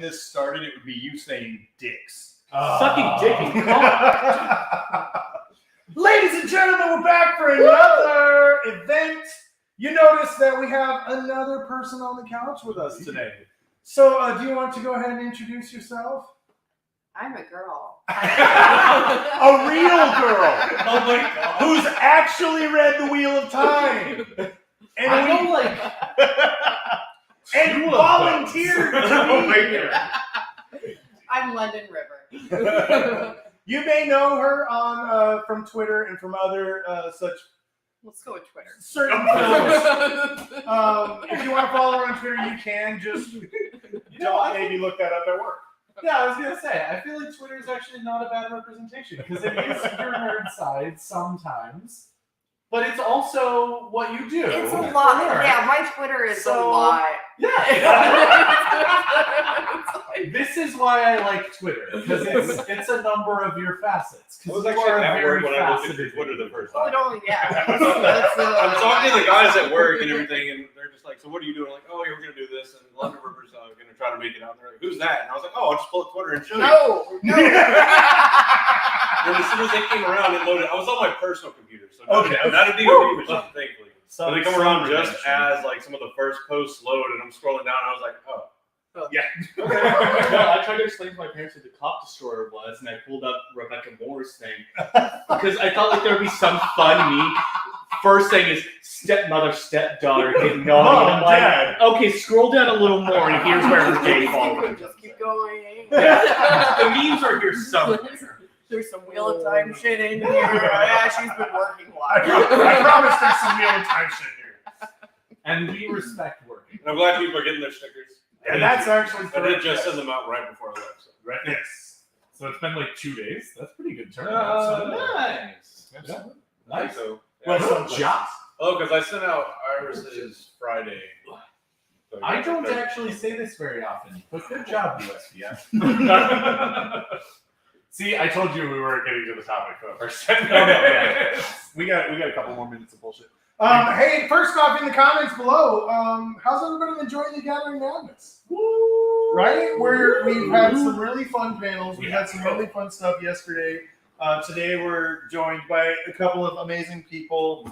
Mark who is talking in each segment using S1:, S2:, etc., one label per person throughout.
S1: when this started, it would be you saying dicks.
S2: Sucking dick and cock.
S1: Ladies and gentlemen, we're back for another event. You notice that we have another person on the couch with us today. So, do you want to go ahead and introduce yourself?
S3: I'm a girl.
S1: A real girl.
S2: Oh my god.
S1: Who's actually read the Wheel of Time. And
S2: I know, like,
S1: and volunteered to be here.
S3: I'm London River.
S1: You may know her on from Twitter and from other such
S3: Let's go with Twitter.
S1: certain films. If you want to follow her on Twitter, you can. Just don't maybe look that up at work.
S4: Yeah, I was gonna say, I feel like Twitter is actually not a bad representation because it is your nerd side sometimes, but it's also what you do.
S3: It's a lot. Yeah, my Twitter is a lot.
S4: This is why I like Twitter because it's a number of your facets.
S5: I was actually at work when I looked at your Twitter the first time.
S3: Yeah.
S5: I'm talking to the guys at work and everything, and they're just like, "So what are you doing?" I'm like, "Oh, yeah, we're gonna do this, and London River's gonna try to make it out." And they're like, "Who's that?" And I was like, "Oh, I'll just pull up Twitter and show you."
S3: No.
S5: And as soon as they came around, it loaded. I was on my personal computer, so
S1: Okay.
S5: not a DVD machine, thankfully.
S1: So
S5: they come around just as like some of the first posts load, and I'm scrolling down, and I was like, "Oh."
S1: Yeah.
S2: No, I tried to explain to my parents what the Cop Destroyer was, and I pulled up Rebecca Moore's thing because I thought like there would be some fun meme. First thing is stepmother, stepdaughter getting naughty. And I'm like, okay, scroll down a little more, and here's where her day falls.
S3: Just keep going.
S2: Yeah. The memes are here somewhere.
S3: There's some Wheel of Time shit in here. Yeah, she's been working a lot.
S1: I promise there's some Wheel of Time shit here.
S4: And we respect working.
S5: And I'm glad people are getting their stickers.
S1: And that's actually
S5: I did just send them out right before I left. So.
S4: Right. Yes. So it's been like 2 days. That's pretty good turnout.
S2: Nice.
S4: Yeah.
S5: Nice. So,
S4: Well, some job.
S5: Oh, because I sent out Iris's Friday. So,
S4: I don't actually say this very often, but good job, USPS. See, I told you we weren't getting to the topic first.
S1: No. We got a couple more minutes of bullshit. Hey, first off, in the comments below, how's everybody enjoying the Gathering Madness?
S4: Woo!
S1: Right? We've had some really fun panels. We had some really fun stuff yesterday. Today we're joined by a couple of amazing people.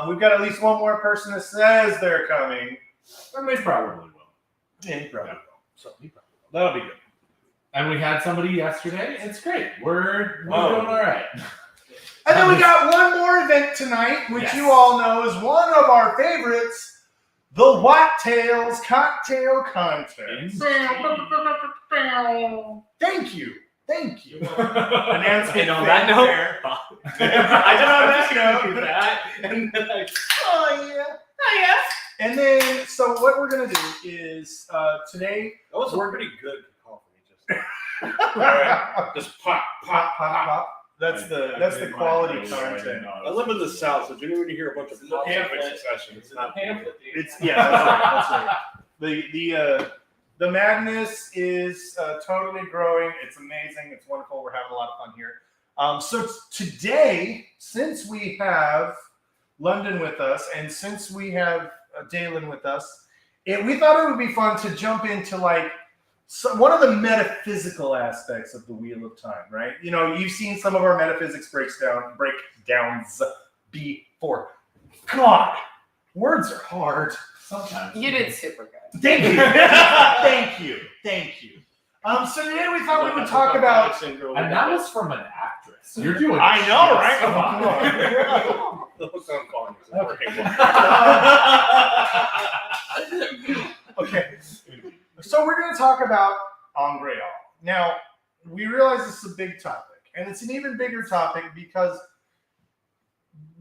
S1: We've got at least one more person that says they're coming.
S4: And they probably will.
S1: Yeah, he probably will. So that'll be good.
S4: And we had somebody yesterday. It's great. We're doing all right.
S1: And then we got one more event tonight, which you all know is one of our favorites, the Wottails Cocktail Contest. Thank you. Announcement.
S2: And on that note,
S1: I did not
S2: do that. And then
S1: Oh yeah. And then, so what we're gonna do is today.
S5: That was a pretty good coffee. Just, right. Just pop.
S1: That's the quality content.
S5: I live in the South, so you hear a bunch of pops in quick succession. It's not
S2: pamphlet.
S1: That's right. The madness is totally growing. It's amazing. It's wonderful. We're having a lot of fun here. So today, since we have London with us, and since we have Dalen with us, we thought it would be fun to jump into one of the metaphysical aspects of the Wheel of Time, right? You know, you've seen some of our metaphysics breakdowns before. God, words are hard.
S4: Sometimes.
S3: You did super good.
S1: Thank you. Thank you. So today we thought we would talk about.
S4: And that was from an actress. You're doing.
S1: I know, right?
S4: Come on.
S5: Those sound fun.
S1: Okay. So we're going to talk about Angreal. Now, we realize this is a big topic, and it's an even bigger topic because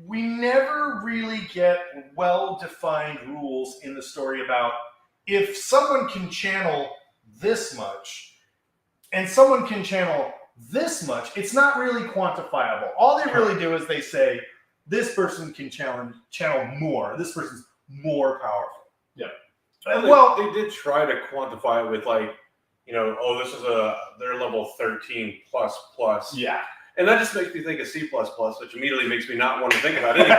S1: we never really get well-defined rules in the story about if someone can channel this much and someone can channel this much, it's not really quantifiable. All they really do is they say, this person can channel more. This person's more powerful.
S4: Yeah.
S1: Well,
S5: they did try to quantify it with this is they're level 13 plus.
S4: Yeah.
S5: And that just makes me think of C++, which immediately makes me not want to think about anything.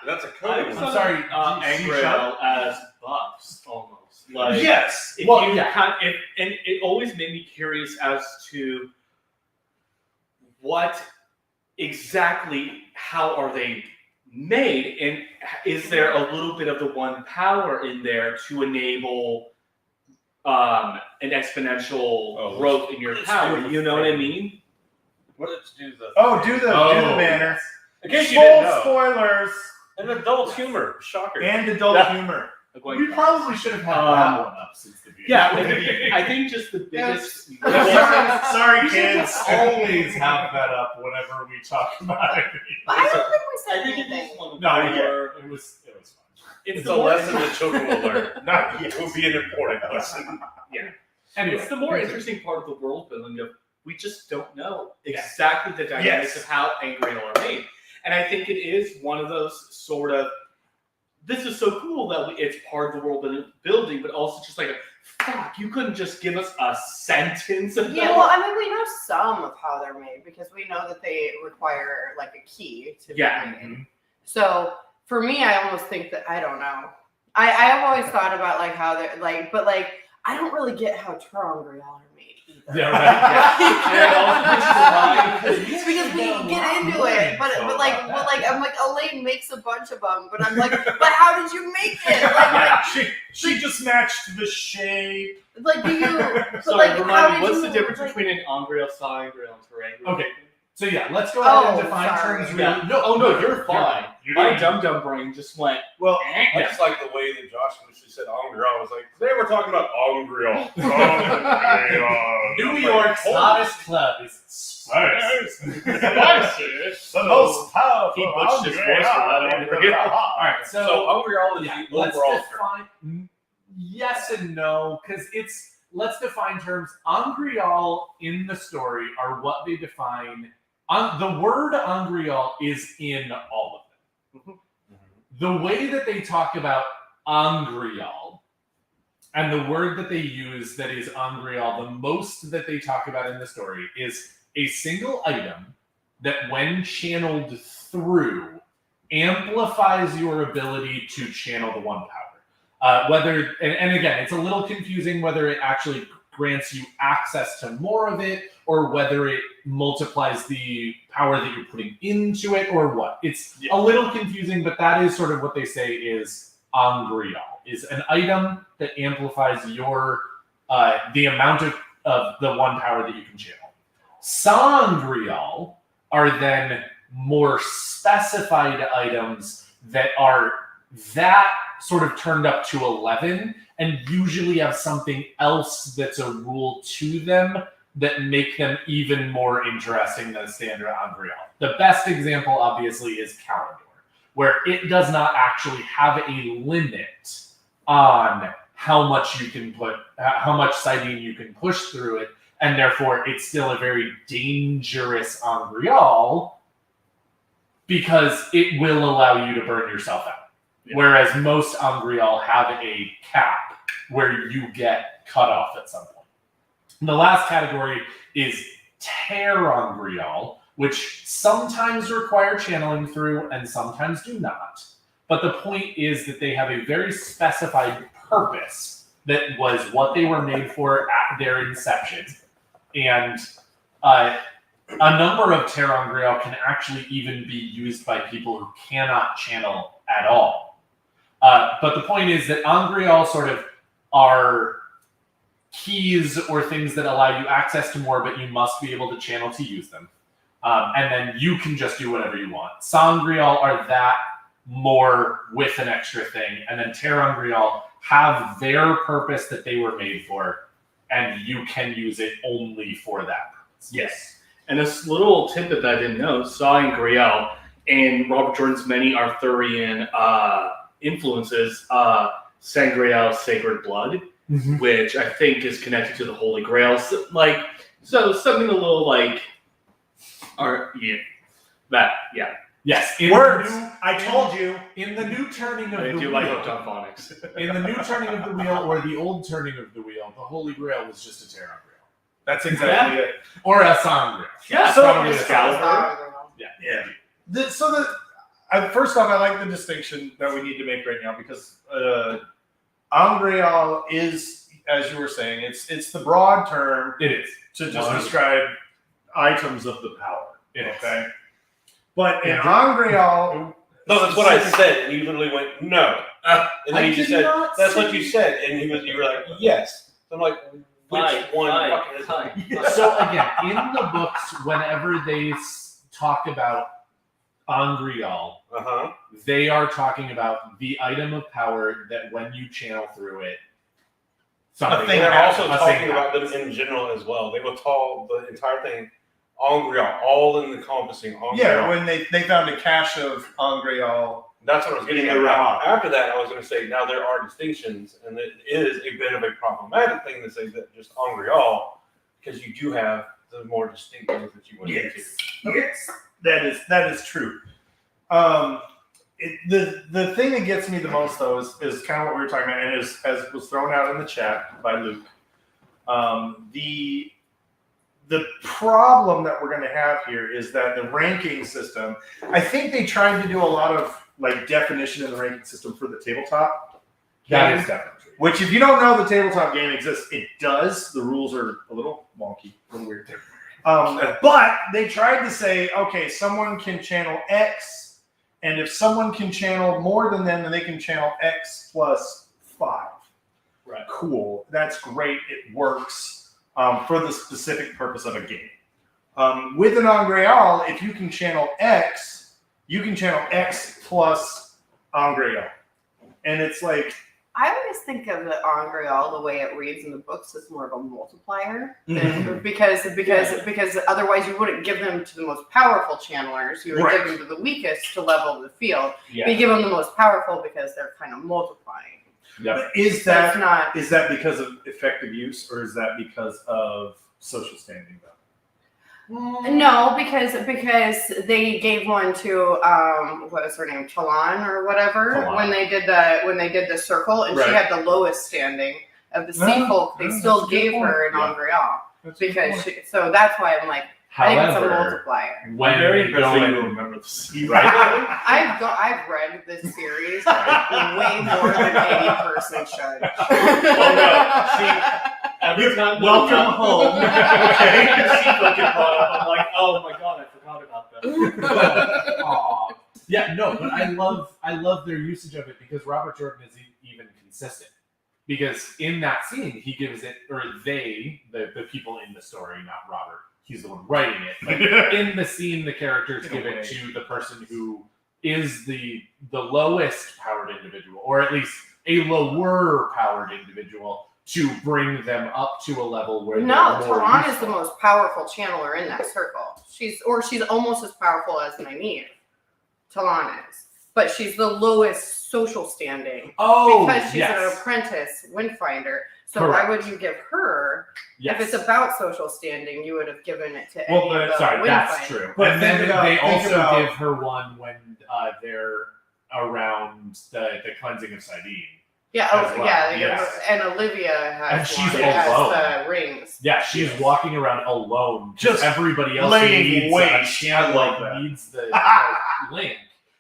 S5: That's a code.
S2: I'm sorry, Angreal as buffs almost. Like,
S1: yes.
S2: if
S4: Well,
S2: you
S4: yeah.
S2: and it always made me curious as to what exactly, how are they made, and is there a little bit of the one power in there to enable an exponential growth in your power? You know what I mean?
S5: Let's do the.
S1: Do the banner.
S5: In case you didn't
S1: Full
S5: know.
S1: spoilers
S5: And adult humor. Shocker.
S1: and adult
S2: Yeah.
S1: humor.
S4: We probably should have had that one up since the beginning.
S2: Yeah, I think just the biggest.
S1: Sorry, kids.
S4: Always have that up whenever we talk about it.
S3: But I don't think we said
S2: I think it
S3: anything.
S2: is one of
S4: No,
S2: the-
S4: yeah, it was fun.
S5: It's a lesson that children will learn.
S1: Not yet.
S5: It will be an important lesson.
S4: Anyway,
S2: It's the more interesting part of the world building of we just don't know exactly the dynamics of how angry are made. And I think it is one of those sort of, this is so cool that it's part of the world building, but also just like, fuck, you couldn't just give us a sentence of
S3: Yeah, well, I mean, we know some of how they're made because we know that they require like a key to be made. So for me, I almost think that I don't know. I've always thought about like how they're like, but like I don't really get how Terangrial are made either.
S4: Yeah, right.
S3: It's because we get into it, but I'm like Elaine makes a bunch of them, but I'm like, but how did you make it?
S1: She just matched the shape.
S3: Like do you? But
S2: So
S3: like, how
S2: remind me,
S3: did
S2: what's
S3: you,
S2: the difference
S3: like,
S2: between an Angreal, Sangreal, and Terangreal?
S4: Okay. So yeah, let's go ahead and
S3: Oh,
S4: define
S3: sorry.
S4: terms.
S2: Yeah.
S4: Really.
S2: No, you're fine.
S1: You
S2: My
S1: don't-
S2: dumb brain just went.
S1: Well,
S5: I just like the way that Josh initially said Angreal. I was like, today we're talking about Angreal.
S4: New York's hottest club is Spice.
S1: The most powerful.
S2: He butched his voice for that.
S4: All right,
S5: So
S4: so
S5: Angreal is
S4: yeah,
S5: the
S4: let's
S5: overall term.
S4: define. Yes and no, because it's. Let's define terms. Angreal in the story are what they define. The word Angreal is in all of them. The way that they talk about Angreal and the word that they use that is Angreal, the most that they talk about in the story is a single item that when channeled through amplifies your ability to channel the one power. And again, it's a little confusing whether it actually grants you access to more of it or whether it multiplies the power that you're putting into it or what. It's a little confusing, but that is sort of what they say is Angreal, is an item that amplifies your the amount of the one power that you can channel. Sangreal are then more specified items that are that sort of turned up to 11 and usually have something else that's a rule to them that make them even more interesting than standard Angreal. The best example, obviously, is Calendor, where it does not actually have a limit on how much you can put, how much sighting you can push through it, and therefore it's still a very dangerous Angreal because it will allow you to burn yourself out. Yeah. Whereas most Angreal have a cap where you get cut off at some point. And the last category is Terangreal, which sometimes require channeling through and sometimes do not. But the point is that they have a very specified purpose that was what they were made for at their inception. And a number of Terangreal can actually even be used by people who cannot channel at all. But the point is that Angreal sort of are keys or things that allow you access to more, but you must be able to channel to use them. And then you can just do whatever you want. Sangreal are that more with an extra thing. And then Terangreal have their purpose that they were made for, and you can use it only for that purpose.
S2: Yes. And this little tidbit that I didn't know, Sangreal and Robert Jordan's many Arthurian influences, Sangreal Sacred Blood, which I think is connected to the Holy Grail. So, something a little like,
S4: Yes.
S1: Words. I told you.
S4: In the new turning of
S2: I
S4: the
S2: do
S4: wheel,
S2: like hooked on phonics.
S4: in the new turning of the wheel or the old turning of the wheel, the Holy Grail was just a Terangreal.
S1: That's exactly it.
S4: Or a Sangreal.
S2: Yeah,
S1: So-
S4: Probably a
S2: Excalibur.
S4: Yeah.
S1: First off, I like the distinction that we need to make right now because Angreal is, as you were saying, it's the broad term
S4: It is.
S1: to just describe items of the power.
S4: It is.
S1: Okay. But in Angreal,
S5: No, that's what I said, and you literally went, no. And then
S4: I
S5: you just
S4: did
S5: said,
S4: not
S5: that's
S4: say-
S5: what you said. And you were like, yes. So I'm like, which one fucking is it?
S4: So again, in the books, whenever they talk about Angreal,
S5: Uh-huh.
S4: they are talking about the item of power that when you channel through it, something.
S1: A thing
S5: They're also
S4: happens.
S5: talking about them in general as well. They will call the entire thing Angreal, all encompassing Angreal.
S1: yeah, when they found a cache of Angreal.
S5: That's what I was getting at. After that, I was going to say, now there are distinctions, and it is a bit of a problematic thing to say that just Angreal, because you do have the more distinct things that you went into.
S1: Yes, that is true. The thing that gets me the most though is kind of what we were talking about, and as was thrown out in the chat by Luke. The problem that we're going to have here is that the ranking system. I think they tried to do a lot of like definition in the ranking system for the tabletop.
S4: That is definitely true.
S1: Which, if you don't know the tabletop game exists, it does. The rules are a little wonky, a little weird. But they tried to say, okay, someone can channel X, and if someone can channel more than them, then they can channel X plus 5.
S2: Right.
S1: Cool. That's great. It works for the specific purpose of a game. With an Angreal, if you can channel X, you can channel X plus Angreal. And it's like,
S3: I always think of the Angreal, the way it reads in the books, as more of a multiplier, because otherwise you wouldn't give them to the most powerful channelers. You would give them to the weakest to level the field.
S4: Yeah.
S3: But you give them the most powerful because they're kind of multiplying.
S4: Yep.
S1: is
S3: That's
S1: that
S3: not.
S1: is that because of effective use, or is that because of social standing though?
S3: No, because they gave one to what was her name, Talon or whatever,
S4: Talon.
S3: when they did the circle, and she
S1: Right.
S3: had the lowest standing of the sea
S1: No,
S3: folk. They
S1: no,
S3: still
S1: that's a good
S3: gave her an
S1: point.
S3: Angreal
S1: That's a good
S3: because
S1: point.
S3: so that's why I'm like, I think it's a
S4: However,
S3: multiplier.
S4: when
S5: Very
S4: you go
S5: impressed that you
S4: in,
S5: remember this.
S4: right?
S3: I've read this series way more than any person should.
S2: Oh no! See, every time
S1: Welcome home.
S2: Okay, sequel get brought up. I'm like, oh my god, I forgot about that.
S4: Aw. Yeah, no, but I love their usage of it because Robert Jordan is even consistent. Because in that scene, he gives it, or they, the people in the story, not Robert, he's the one writing it. But in the scene, the characters give it to the person who is the lowest powered individual, or at least a lower powered individual, to bring them up to a level where
S3: No,
S4: they're more
S3: Talon is
S4: useful.
S3: the most powerful channeler in that circle. She's almost as powerful as Nynaeve. Talon is, but she's the lowest social standing
S4: Oh,
S3: because she's
S4: yes.
S3: an apprentice windfinder. So
S4: Correct.
S3: why would you give her?
S4: Yes.
S3: If it's about social standing, you would have given it to
S1: Well,
S3: any
S1: but-
S3: of the
S4: Sorry, that's
S3: windfinder.
S4: true.
S1: But
S4: And then
S1: think about-
S4: they
S1: think
S4: also
S1: about-
S4: give her one when they're around the cleansing of Sidene.
S3: Yeah,
S4: as well,
S3: yeah,
S4: yes.
S3: and Olivia has
S4: And she's
S3: one. It has
S4: alone.
S3: the rings.
S4: Yeah, she's walking around alone.
S1: Just
S4: everybody else
S1: laying
S4: needs
S1: waste.
S4: a channel,
S1: I love that.
S4: needs the link.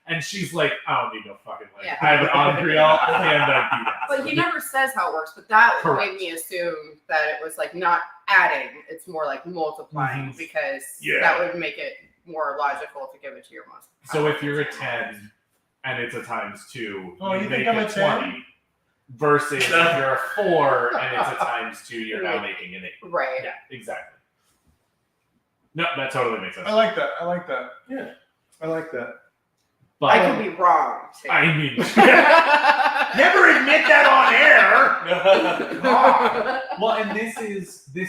S4: And she's like, I don't need no fucking link.
S3: Yeah.
S4: I have an Angreal and I do that.
S3: But he never says how it works. But that
S4: Correct.
S3: made me assume that it was like not adding; it's more like multiplying
S4: Mhm.
S3: because
S1: Yeah.
S3: that would make it more logical to give it to your most.
S4: So if
S3: powerful
S4: you're a
S3: channel.
S4: 10 and it's a times 2,
S1: Oh, you
S4: make
S1: think I'm
S4: it
S1: a 10?
S4: 20. Versus if you're a 4 and it's a times 2, you're now making an 8.
S3: Right.
S4: Yeah, exactly. No, that totally makes sense.
S1: I like that. I like that.
S5: Yeah.
S1: I like that.
S4: But
S3: I could be wrong too.
S4: I mean,
S1: Never admit that on air. God.
S4: well, and this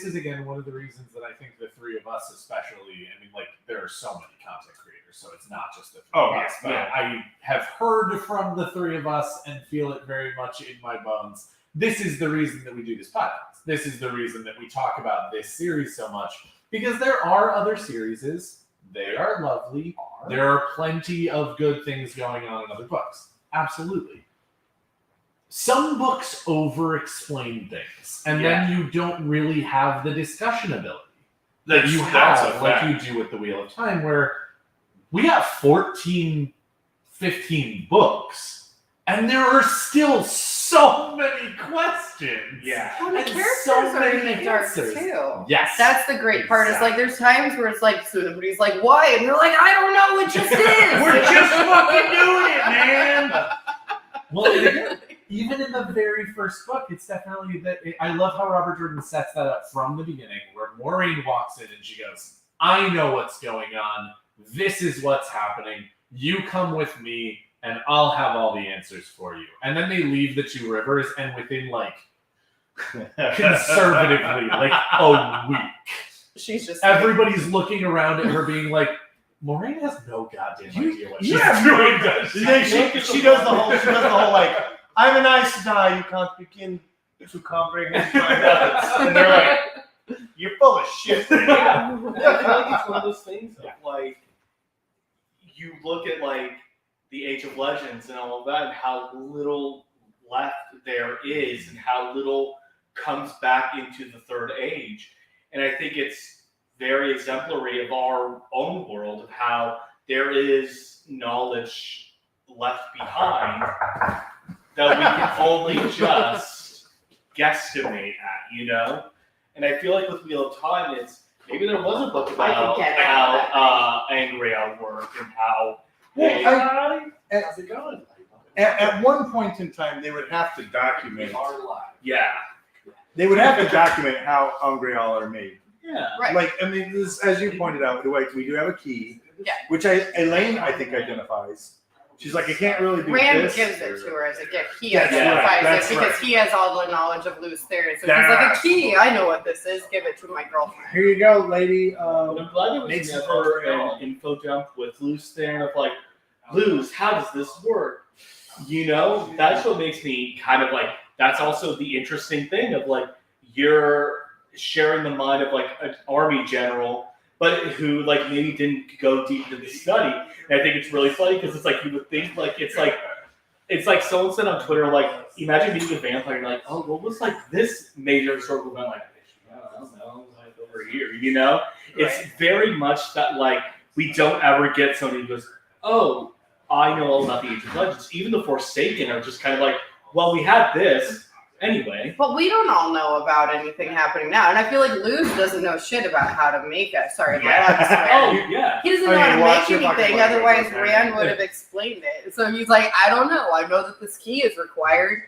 S4: is again one of the reasons that I think the three of us, especially, I mean, like there are so many content creators, so it's not just the three
S1: Oh,
S4: of
S1: yeah,
S4: us. But
S1: yeah.
S4: I have heard from the three of us and feel it very much in my bones. This is the reason that we do this podcast. This is the reason that we talk about this series so much, because there are other series. They are lovely. There are plenty of good things going on in other books. Absolutely. Some books over-explain things, and then you don't really have the discussion ability that you have, like you do with the Wheel of Time, where we have 14, 15 books, and there are still so so many questions.
S2: Yeah.
S3: Well, the
S4: And
S3: characters
S4: so
S3: are in
S4: many
S3: the dark
S4: answers.
S3: too.
S4: Yes.
S3: That's the great part. Is like there's times where it's like somebody's like, "Why?" and you're like, "I don't know. It just is."
S1: We're just fucking doing it, man.
S4: Well, and again, even in the very first book, it's definitely that. I love how Robert Jordan sets that up from the beginning, where Maureen walks in and she goes, "I know what's going on. This is what's happening. You come with me, and I'll have all the answers for you." And then they leave the two rivers, and within like conservatively, like a week,
S3: She's just
S4: everybody's looking around at her, being like, "Maureen has no goddamn idea what she's
S1: have
S4: doing."
S1: She does the whole like, I'm an ice guy, you can't begin to comprehend my methods. And they're like, you're full of shit.
S2: Yeah. And I feel like it's one of those things of like, you look at like the Age of Legends and all of that, and how little left there is, and how little comes back into the Third Age. And I think it's very exemplary of our own world, of how there is knowledge left behind that we can only just guesstimate at, And I feel like with Wheel of Time, it's maybe there was a book about how Angria worked and how. Hey,
S1: How's it going? At one point in time, they would have to document.
S2: Yeah.
S1: They would have to document how Angreal are made.
S2: Yeah.
S3: Right.
S1: Like, I mean, this, as you pointed out, we do have a key, which Elaine, I think, identifies. She's like, I can't really do
S3: Rand
S1: this.
S3: gives it to her as a gift. He
S1: That's
S3: identifies
S1: right,
S3: it because
S1: that's
S3: he has all the knowledge of loose theory. So he's like, a key, I know what this is. Give it to my girlfriend.
S1: Here you go, lady.
S2: But I'm glad there
S1: makes
S2: was
S1: it
S2: never
S1: all.
S2: an info dump with Luce there of like, Luce, how does this work? That's what makes me kind of like, that's also the interesting thing of like, you're sharing the mind of like an army general, but who like maybe didn't go deep into the study. And I think it's really funny because it's like you would think like it's like someone said on Twitter, like, imagine meeting a vampire and like, oh, what was like this major historical event? Like, I don't know, like over here, It's very much that like we don't ever get somebody who goes, oh, I know all about the Age of Legends. Even the Forsaken are just kind of like, well, we had this anyway.
S3: But we don't all know about anything happening now. And I feel like Luz doesn't know shit about how to make it. Sorry, my last swear.
S2: Oh, yeah.
S3: He doesn't
S1: I
S3: know
S1: mean,
S3: how to
S1: watch
S3: make
S1: your fucking
S3: anything,
S1: language,
S3: otherwise
S1: okay?
S3: Rand would have explained it. So he's like, I don't know. I know that this key is required.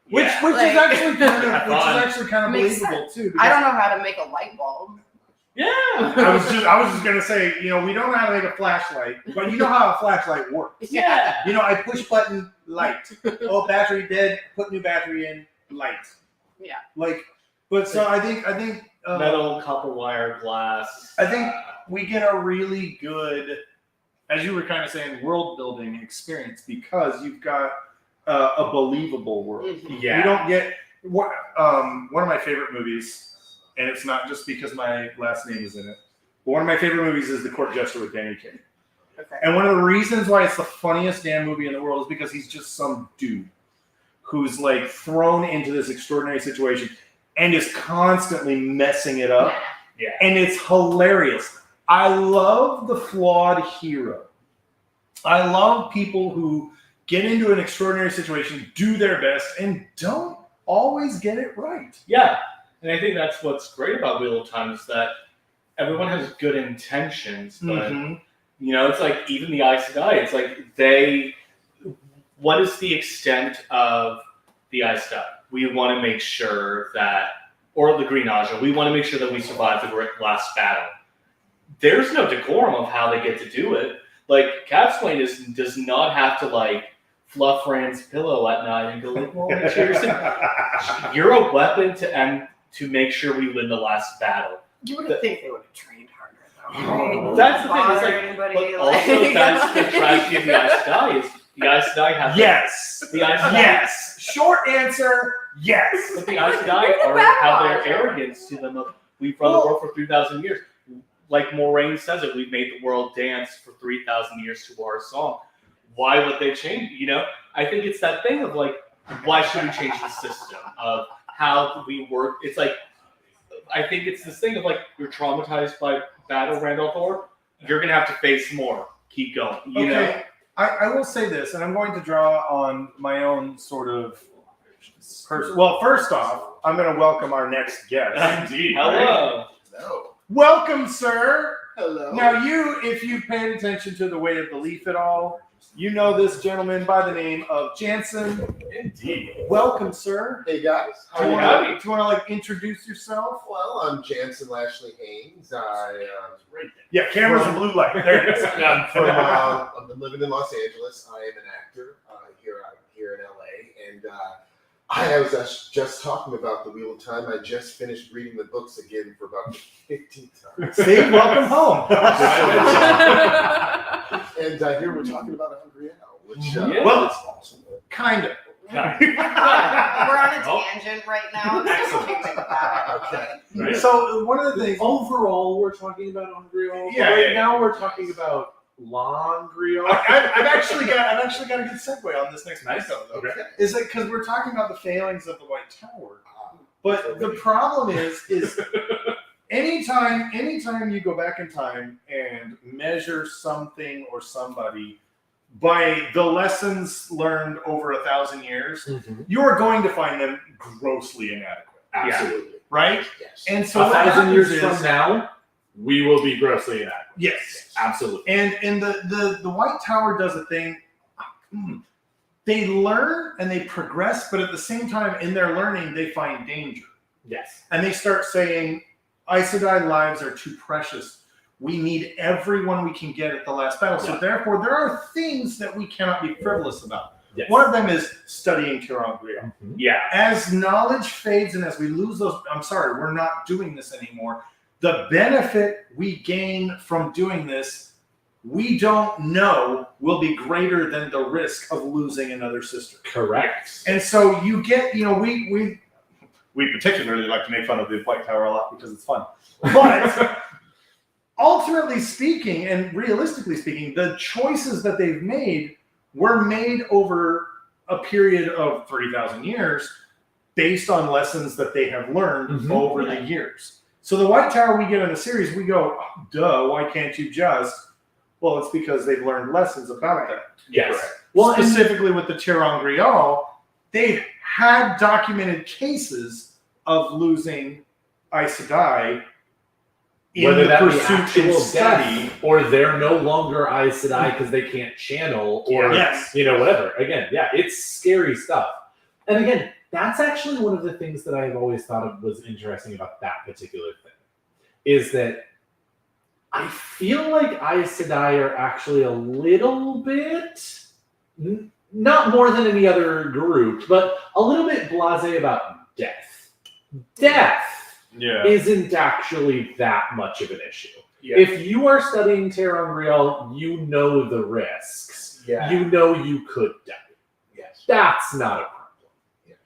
S1: Which
S2: Yeah.
S1: is
S3: Like-
S1: actually kind of
S3: Makes
S1: believable too.
S3: I don't know how to make a light bulb.
S2: Yeah.
S1: I was just gonna say, we don't know how to make a flashlight, but you know how a flashlight works.
S2: Yeah.
S1: I push button light. Oh, battery dead. Put new battery in. Light.
S3: Yeah.
S1: But so I think
S2: Metal, copper wire, glass.
S1: I think we get a really good, as you were kind of saying, world building experience because you've got a believable world.
S3: Mhm.
S2: Yeah.
S1: You don't get one of my favorite movies, and it's not just because my last name is in it. But one of my favorite movies is The Court Jester with Danny Kaye.
S3: Okay.
S1: And one of the reasons why it's the funniest damn movie in the world is because he's just some dude who's like thrown into this extraordinary situation and is constantly messing it up.
S2: Yeah.
S1: And it's hilarious. I love the flawed hero. I love people who get into an extraordinary situation, do their best, and don't always get it right.
S2: Yeah. And I think that's what's great about Wheel of Time is that everyone has good intentions, but it's like even the Aes Sedai, it's like what is the extent of the Aes Sedai? We want to make sure that, or the Green Aja, we want to make sure that we survive the last battle. There's no decorum of how they get to do it. Like, Capswain does not have to, like, fluff Rand's pillow at night and go, like, well, make sure you're a weapon to make sure we win the last battle.
S3: You would think they would have trained harder, though. Right?
S2: That's the thing,
S3: Bother
S2: it's like,
S3: anybody,
S2: but also that's the tragedy of the Aes Sedai is the Aes Sedai have
S1: Yes.
S2: the Aes Sedai.
S1: Yes. Short answer, yes.
S2: But the Aes Sedai have their arrogance to them of, we've run the world for 3,000 years. Like Moraine says it, we've made the world dance for 3,000 years to our song. Why would they change? I think it's that thing of like, why should we change the system of how we work? It's like, I think it's this thing of like, you're traumatized by Battle Randall Thor, you're going to have to face more. Keep going. You know?
S1: I will say this, and I'm going to draw on my own sort of
S4: questions.
S1: Well, first off, I'm going to welcome our next guest.
S4: Indeed.
S2: Hello.
S6: No.
S1: Welcome, sir.
S6: Hello.
S1: Now, if you've paid attention to the Way of the Leaf at all, you know this gentleman by the name of Jansen.
S4: Indeed.
S1: Welcome, sir.
S6: Hey guys.
S1: Do you
S6: How
S1: want to like introduce yourself?
S6: Well, I'm Jansen Lashley Haynes.
S1: Yeah, cameras and blue light. There it is.
S6: I've been living in Los Angeles. I am an actor here in LA, and I was just talking about the Wheel of Time. I just finished reading the books again for about 15 times.
S1: See, welcome home.
S6: And here we're talking about Hungry Al, which
S1: Well,
S6: is awesome.
S1: kind of.
S3: We're on a tangent right now.
S4: Excellent.
S6: Okay.
S4: Right.
S1: So one of the things.
S4: Overall, we're talking about Hungry All.
S1: Yeah,
S4: Right
S1: yeah.
S4: now, we're talking about Laundry All.
S1: I've actually got a good segue on this next
S4: Nice.
S1: episode.
S4: Okay.
S1: Is that because we're talking about the failings of the White Tower? But the problem is anytime you go back in time and measure something or somebody by the lessons learned over 1,000 years, you are going to find them grossly inadequate.
S6: Absolutely.
S1: Right?
S6: Yes.
S1: And so
S4: 1,000 years
S1: is,
S4: from now, we will be grossly inadequate.
S1: yes.
S4: Absolutely.
S1: And the White Tower does a thing. They learn and they progress, but at the same time, in their learning, they find danger.
S4: Yes.
S1: And they start saying, Aes Sedai lives are too precious. We need everyone we can get at the last battle. So therefore, there are things that we cannot be frivolous about.
S4: Yes.
S1: One of them is studying Tirang Grial.
S2: Yeah.
S1: As knowledge fades and as we lose those, I'm sorry, we're not doing this anymore. The benefit we gain from doing this, we don't know will be greater than the risk of losing another sister.
S4: Correct.
S1: And so you get, we particularly like to make fun of the White Tower a lot because it's fun. But ultimately speaking, and realistically speaking, the choices that they've made were made over a period of 3,000 years based on lessons that they have learned over the years. So the White Tower we get in the series, we go, oh, duh, why can't you just? Well, it's because they've learned lessons about that.
S4: Yes.
S1: Well, specifically with the Tirang Grial, they've had documented cases of losing Aes Sedai in
S4: Whether
S1: the
S4: that be
S1: pursuit
S4: actual
S1: and study.
S4: death, or they're no longer Aes Sedai because they can't channel, or whatever. Again, it's scary stuff. And again, that's actually one of the things that I've always thought of was interesting about that particular thing, is that I feel like Aes Sedai are actually a little bit, not more than any other group, but a little bit blasé about death. Death isn't actually that much of an issue.
S1: Yeah.
S4: If you are studying Tirang Grial, you know the risks.
S6: Yeah.
S4: You know you could die.
S6: Yes.
S4: That's not a problem.
S6: Yes.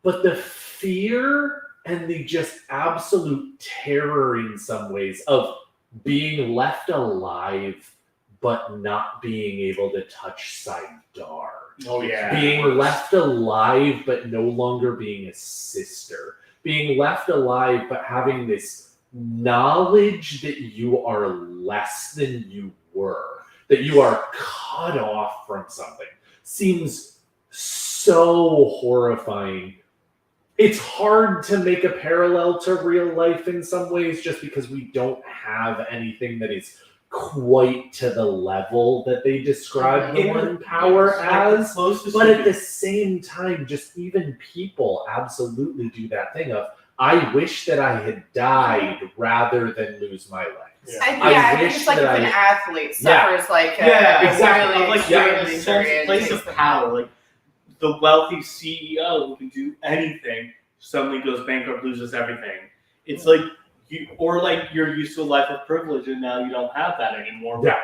S4: But the fear and the just absolute terror in some ways of being left alive but not being able to touch Saidar.
S2: Oh yeah.
S4: Being left alive but no longer being a sister. Being left alive but having this knowledge that you are less than you were, that you are cut off from something, seems so horrifying. It's hard to make a parallel to real life in some ways just because we don't have anything that is quite to the level that they describe the one power as. But at the same time, just even people absolutely do that thing of, I wish that I had died rather than lose my legs.
S1: Yeah.
S3: I think it's like if an athlete suffers like a
S2: exactly.
S3: really
S2: Like you're
S3: extreme
S2: in a
S3: injury and
S2: place
S3: takes
S2: of
S3: them
S2: power. Like the wealthy CEO who can do anything suddenly goes bankrupt, loses everything. It's like you're used to a life of privilege and now you don't have that anymore.
S4: Yeah.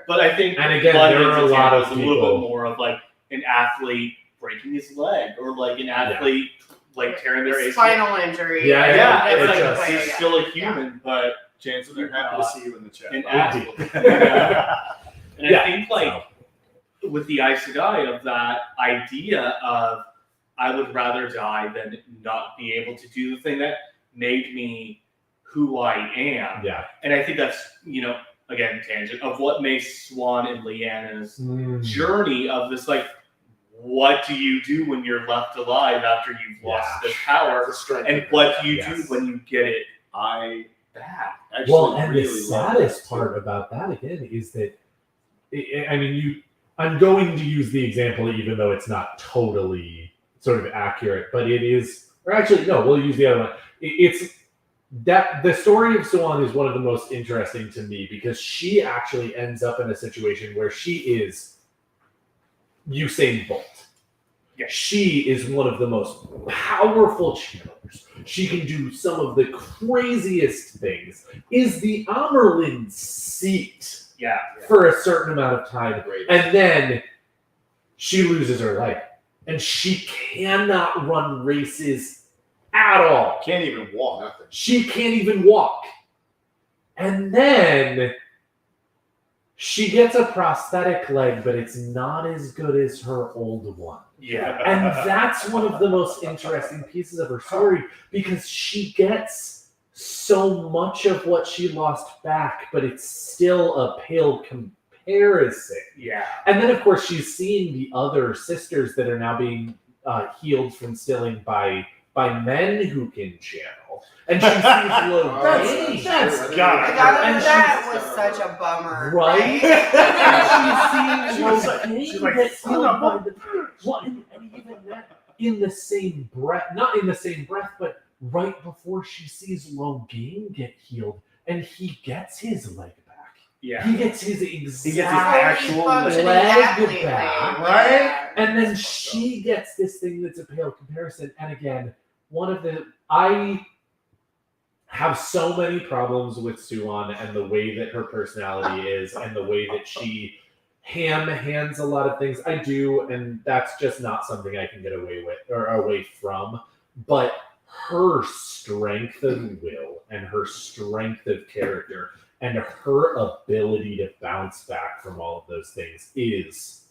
S2: But I think
S4: And again, there are a lot of
S2: a little bit
S4: people.
S2: more of like an athlete breaking his leg or like an athlete like tearing their ACL.
S3: spinal injury.
S4: Yeah,
S2: It's
S4: it
S2: like
S4: just-
S2: you're still a human, but
S1: Jansen, they're happy to see you in the chat.
S2: an
S4: Indeed.
S2: athlete. And
S4: Yeah.
S2: I think like with the Aes Sedai of that idea of I would rather die than not be able to do the thing that made me who I am.
S4: Yeah.
S2: And I think that's, again, tangent of what makes Swan and Leanna's journey of this like what do you do when you're left alive after you've lost the power?
S6: The strength
S2: And
S6: of
S2: what do you
S4: Yes.
S2: do when you get it back?
S5: Actually,
S4: Well, and
S5: really
S4: the
S5: love
S4: saddest
S5: that,
S4: part about that again is that, I'm going to use the example even though it's not totally sort of accurate, but it is, or actually, no, we'll use the other one. It's that the story of Swan is one of the most interesting to me because she actually ends up in a situation where she is Usain Bolt.
S2: Yeah.
S4: She is one of the most powerful channelers. She can do some of the craziest things. Is the Amerlin seat
S2: Yeah.
S4: for a certain amount of time,
S6: Great.
S4: and then she loses her life, and she cannot run races at all.
S1: Can't even walk.
S6: Nothing.
S4: She can't even walk. And then she gets a prosthetic leg, but it's not as good as her old one.
S2: Yeah.
S4: And that's one of the most interesting pieces of her story because she gets so much of what she lost back, but it's still a pale comparison.
S2: Yeah.
S4: And then, of course, she's seeing the other sisters that are now being healed from stilling by men who can channel. And she sees low gain.
S1: That's gotta
S3: That,
S4: And
S3: that was such a bummer.
S4: Right?
S3: Right?
S4: And
S1: She was like, she's like,
S4: get
S1: "Son
S4: healed
S1: of a-"
S4: by the well, and even that in the same breath, not in the same breath, but right before she sees Logain get healed, and he gets his leg back.
S2: Yeah.
S4: He gets his exact
S1: actual
S3: functioning
S4: leg
S3: athlete
S4: back,
S3: thing.
S1: right?
S3: Yeah.
S4: and then she gets this thing that's a pale comparison. And again, I have so many problems with Suan and the way that her personality is and the way that she hands a lot of things. I do, and that's just not something I can get away with or away from. But her strength of will and her strength of character and her ability to bounce back from all of those things is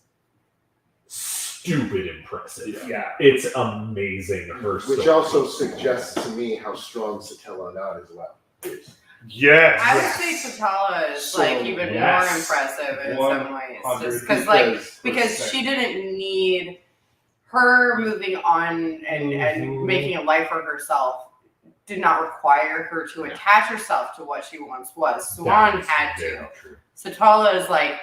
S4: stupid impressive.
S2: Yeah.
S4: It's amazing. Her story.
S6: Which also suggests to me how strong Satella Anand as well is.
S1: Yes.
S3: I would say Satala is
S6: So,
S3: like even more
S1: yes.
S3: impressive in some ways, just
S1: 100%.
S3: because she didn't need her moving on and
S4: Mhm.
S3: making a life for herself did not require her to attach herself to what she once was. Swan
S4: That is
S3: had
S4: very
S3: to.
S4: true.
S3: Satala is like,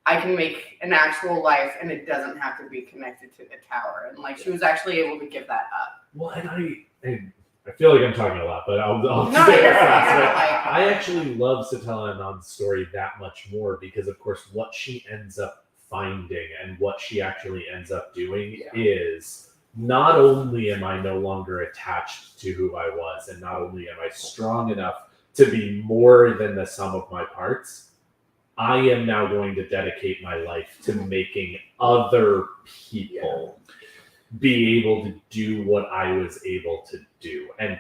S3: I can make an actual life and it doesn't have to be connected to the tower. And like she was actually able to give that up.
S4: Well, and I feel like I'm talking a lot, but I'll
S3: No,
S4: say
S3: you're
S4: it fast.
S3: fine.
S4: But
S3: Like-
S4: I actually love Satella Anand's story that much more because, of course, what she ends up finding and what she actually ends up doing is not only am I no longer attached to who I was, and not only am I strong enough to be more than the sum of my parts, I am now going to dedicate my life to making other people be able to do what I was able to do and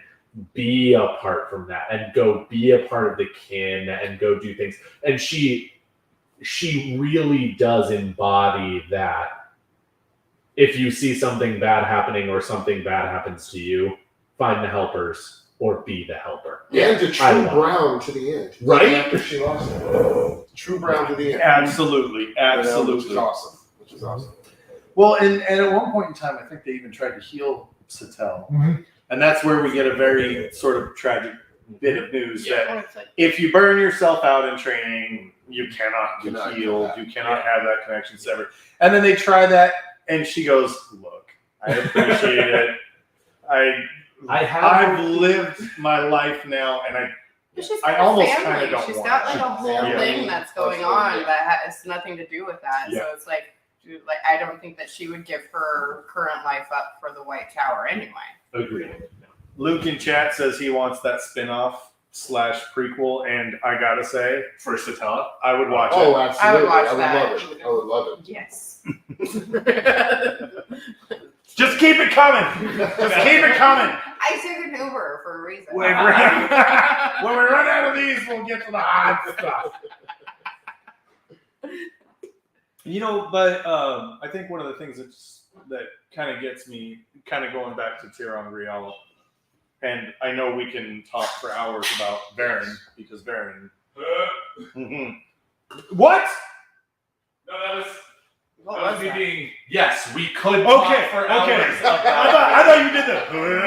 S4: be apart from that and go be a part of the kin and go do things. And she really does embody that. If you see something bad happening or something bad happens to you, find the helpers or be the helper.
S6: And a
S4: I
S6: true
S4: love
S6: Brown to the end.
S4: Right?
S6: After she lost it. True Brown to the end.
S1: Absolutely.
S6: You know, which is
S1: Absolutely.
S6: awesome. Which is awesome.
S1: Well, and at one point in time, I think they even tried to heal Satel.
S4: Mhm.
S1: And that's where we get a very sort of tragic bit of news that
S3: Or it's like,
S1: if you burn yourself out in training, you cannot be
S6: Cannot do
S1: healed.
S6: that.
S1: You cannot have that connection severed. And then they try that, and she goes, "Look, I appreciate it. I've lived my life now, and
S3: But she's
S1: I
S3: got a
S1: almost
S3: family.
S1: kinda don't
S3: She's
S1: want
S3: got
S1: it.
S3: like a whole
S1: Yeah.
S3: thing that's going on that has nothing to do with that.
S1: Yeah.
S3: So it's like, dude, like I don't think that she would give her current life up for the White Tower anyway.
S4: Agreed.
S1: Luke in chat says he wants that spin-off / prequel, and I gotta say, for Satella, I would watch
S6: Oh,
S1: it.
S6: absolutely.
S3: watch
S6: I would
S3: that.
S6: love it. I would love it.
S3: Yes.
S1: Just keep it coming. Just keep it coming.
S3: I took an Uber for a reason.
S1: When we run out of these, we'll get to the hot stuff. You know, but I think one of the things that kind of gets me, kind of going back to Tyrion Grial, and I know we can talk for hours about Varen, because Varen. Mhm. What?
S2: No, that was
S3: What
S4: That
S3: was
S4: was me
S3: that?
S4: being, yes, we could
S1: Okay,
S4: talk for hours
S1: okay.
S4: about
S1: I thought you did the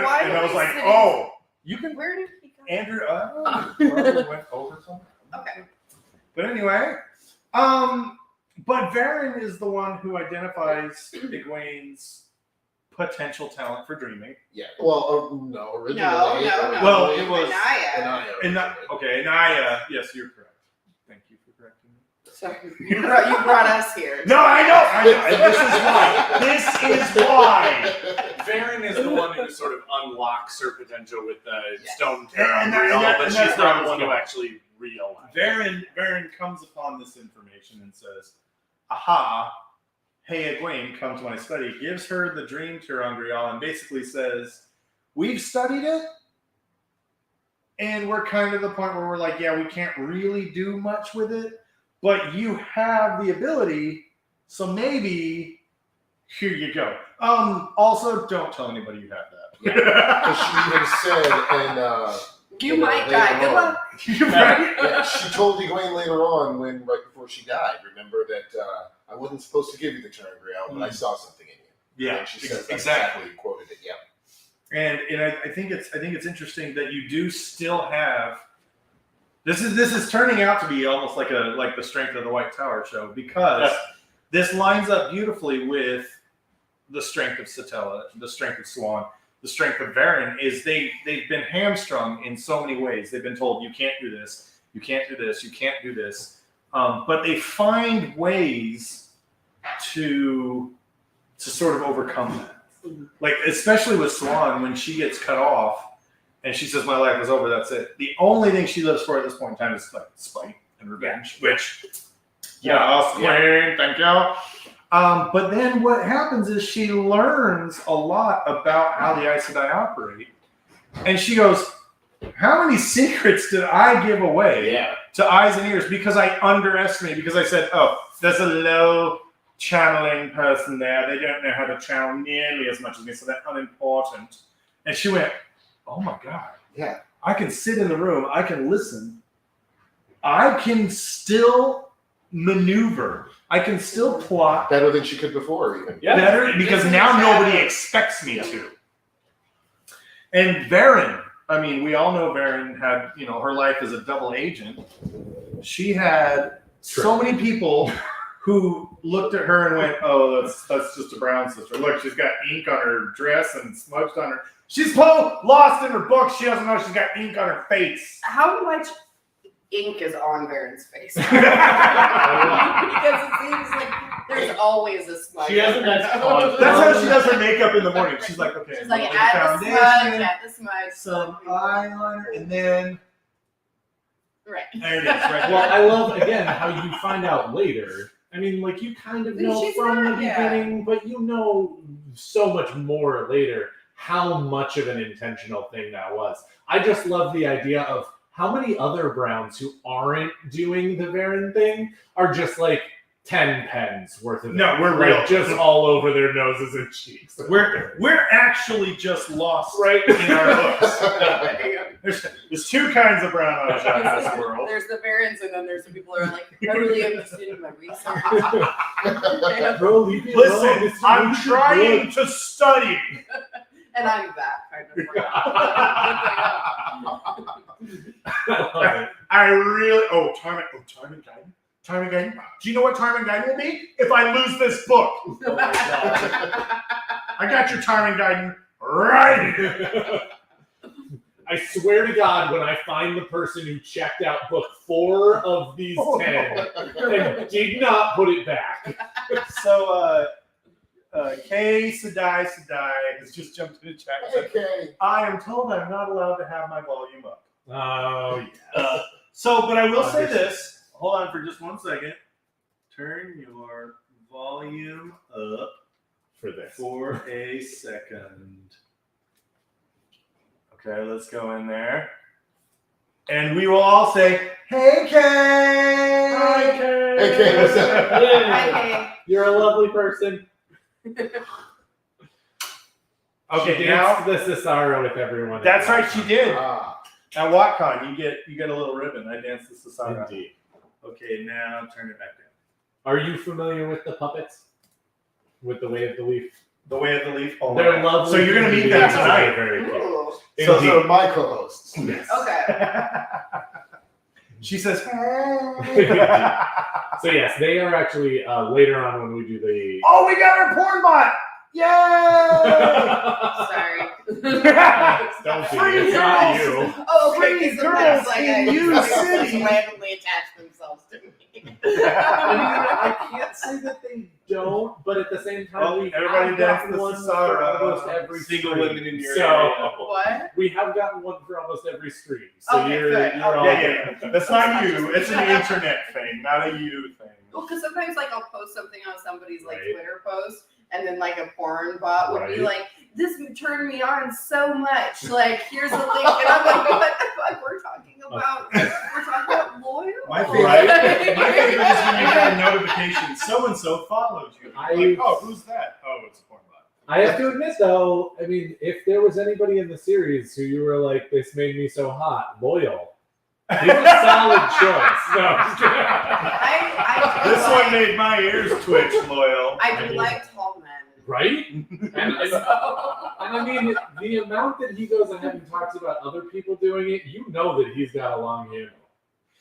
S3: Why
S1: and
S3: are
S1: I was
S3: we
S1: like,
S3: sitting-
S1: oh, you can.
S3: Where did he go?
S1: Andrew, probably went over something.
S3: Okay.
S1: But anyway, but Varen is the one who identifies Egwene's potential talent for dreaming.
S6: Yeah. Well, no, originally.
S3: No.
S1: Well, it was-
S3: Anaya.
S1: Okay, Anaya. Yes, you're correct. Thank you for correcting me.
S3: So you brought us here.
S1: No, I know. And this is why.
S4: Varen is the one who sort of unlocks her potential with the
S3: Yes.
S4: stone
S1: And
S4: Real,
S1: that-
S4: but
S1: and
S4: she's
S1: that's
S4: not
S1: where
S4: the one
S1: I
S4: who
S1: was
S4: actually realizes.
S1: Varen comes upon this information and says, aha, hey, Egwene, come to my study. Gives her the dream ter'angreal and basically says, we've studied it, and we're kind of the point where we're like, yeah, we can't really do much with it, but you have the ability, so maybe here you go. Also, don't tell anybody you have that.
S6: Because she even said, and
S3: You might die. Good luck.
S1: Right?
S6: yeah, she told Egwene later on, right before she died, remember that I wasn't supposed to give you the ter'angreal, but I saw something in you.
S1: Yeah,
S6: And she says that's
S1: exactly.
S6: exactly quoted it. Yep.
S1: And I think it's interesting that you do still have this is turning out to be almost like the Strength of the White Tower show, because this lines up beautifully with the strength of Satella, the strength of Swan, the strength of Varen. Is they've been hamstrung in so many ways. They've been told you can't do this, you can't do this, you can't do this, but they find ways to sort of overcome that. Like, especially with Swan, when she gets cut off and she says, my life is over, that's it. The only thing she lives for at this point in time is spite and revenge, which, Queen, thank you. But then what happens is she learns a lot about how the Aes Sedai operate. And she goes, how many secrets did I give away to eyes and ears because I underestimated, because I said, oh, there's a low channeling person there. They don't know how to channel nearly as much as me, so they're unimportant. And she went, oh my God.
S6: Yeah.
S1: I can sit in the room. I can listen. I can still maneuver. I can still plot
S6: Better than she could before, even.
S2: Yeah.
S1: better, because now nobody expects me to. And Varen, I mean, we all know Varen had, her life as a double agent. She had so many people who looked at her and went, oh, that's just a brown sister. Look, she's got ink on her dress and smudged on her. She's lost in her book. She doesn't know she's got ink on her face.
S3: How much ink is on Varen's face? Because it seems like there's always a smudge.
S2: She has a nice
S1: That's how she does her makeup in the morning. She's like, okay,
S3: She's like,
S1: I'm
S3: add the smudge,
S1: some eyeliner, and then
S3: Right.
S1: there it is. Right
S4: Well,
S1: there.
S4: I love, again, how you find out later. I mean, like, you kind of know
S3: She's
S4: from the
S3: not, yeah.
S4: beginning, but you know so much more later how much of an intentional thing that was. I just love the idea of how many other Browns who aren't doing the Varen thing are just like 10 pens worth of
S1: No,
S4: it.
S1: we're
S4: Like,
S1: real.
S4: just all over their noses and cheeks.
S1: We're actually just lost
S4: right
S1: in our books. There's two kinds of brown eyes out in this world.
S3: There's the Varens, and then there's the people who are like, I really interested in my research.
S4: Bro, leave me alone.
S1: Listen,
S4: This is
S1: I'm
S4: really
S1: trying
S4: good.
S1: to study.
S3: And I'm that kind of brown.
S1: I really time and guidance. Time and guidance. Do you know what time and guidance will be? If I lose this book. I got your time and guidance right here.
S4: I swear to God, when I find the person who checked out book 4 of these 10 and did not put it back.
S1: So, Kay Sedai has just jumped in the chat and said,
S6: Okay.
S1: I am told I'm not allowed to have my volume up.
S4: Oh, yeah.
S1: But I will say this. Hold on for just 1 second. Turn your volume up
S4: For this.
S1: for a second. Okay, let's go in there. And we will all say, hey, Kay!
S4: Hi, Kay.
S6: Hey, Kay, what's up?
S3: Hi, Kay.
S4: You're a lovely person.
S1: Okay,
S4: She
S1: now,
S4: danced the Cesaro with everyone.
S1: that's right, she did.
S6: Ah,
S1: At WoTCon, you get a little ribbon. I danced the society.
S4: Indeed.
S1: Okay, now turn it back down.
S4: Are you familiar with the puppets? with the Way of the Leaf.
S1: The Way of the Leaf. Oh,
S4: They're lovely.
S1: So you're gonna meet them
S4: They're
S1: tonight.
S4: Very cute.
S3: Ooh.
S6: So
S4: Indeed.
S6: those are my co-hosts.
S4: Yes.
S3: Okay.
S1: She says.
S4: So yes, they are actually later on when we do the.
S1: Oh, we got our porn bot! Yay!
S3: Sorry.
S4: Don't be.
S1: Free
S4: It's not
S1: girls.
S4: you.
S3: Oh, okay.
S1: Free
S3: Because
S1: girls
S3: like
S1: in
S3: I
S1: you
S3: just
S1: city.
S3: randomly attach themselves to me.
S4: I can't say that they don't, but at the same time,
S1: Well,
S4: we
S1: everybody
S4: have
S1: dance
S4: gotten
S1: the
S4: one
S1: Sahara.
S4: for almost every
S2: Single
S4: stream.
S2: women in your
S4: so
S2: area.
S3: What?
S4: we have gotten one for almost every stream. So
S3: Okay,
S4: you're,
S3: good.
S4: you're all
S1: Yeah. That's not
S3: It's
S1: you.
S3: not
S1: It's
S3: just-
S1: an internet thing, not a you thing.
S3: Well, because sometimes like I'll post something on somebody's like
S4: Right.
S3: Twitter post, and then like a porn bot would be
S4: Right.
S3: like, "This turned me on so much." Like, here's a link, and I'm like, "What the fuck? We're talking about loyal."
S1: My favorite,
S4: Right.
S1: my favorite is when you get a notification, so and so followed you. Like, oh, who's that? Oh, it's a porn bot.
S4: I have to admit, though, I mean, if there was anybody in the series who you were like, this made me so hot, loyal. He's a solid choice. No, I'm just kidding.
S3: I do
S1: This
S3: like,
S1: one made my ears twitch, loyal.
S3: I do like tall men.
S4: Right? And
S3: So,
S4: I mean, the amount that he goes ahead and talks about other people doing it, you know that he's got a long handle.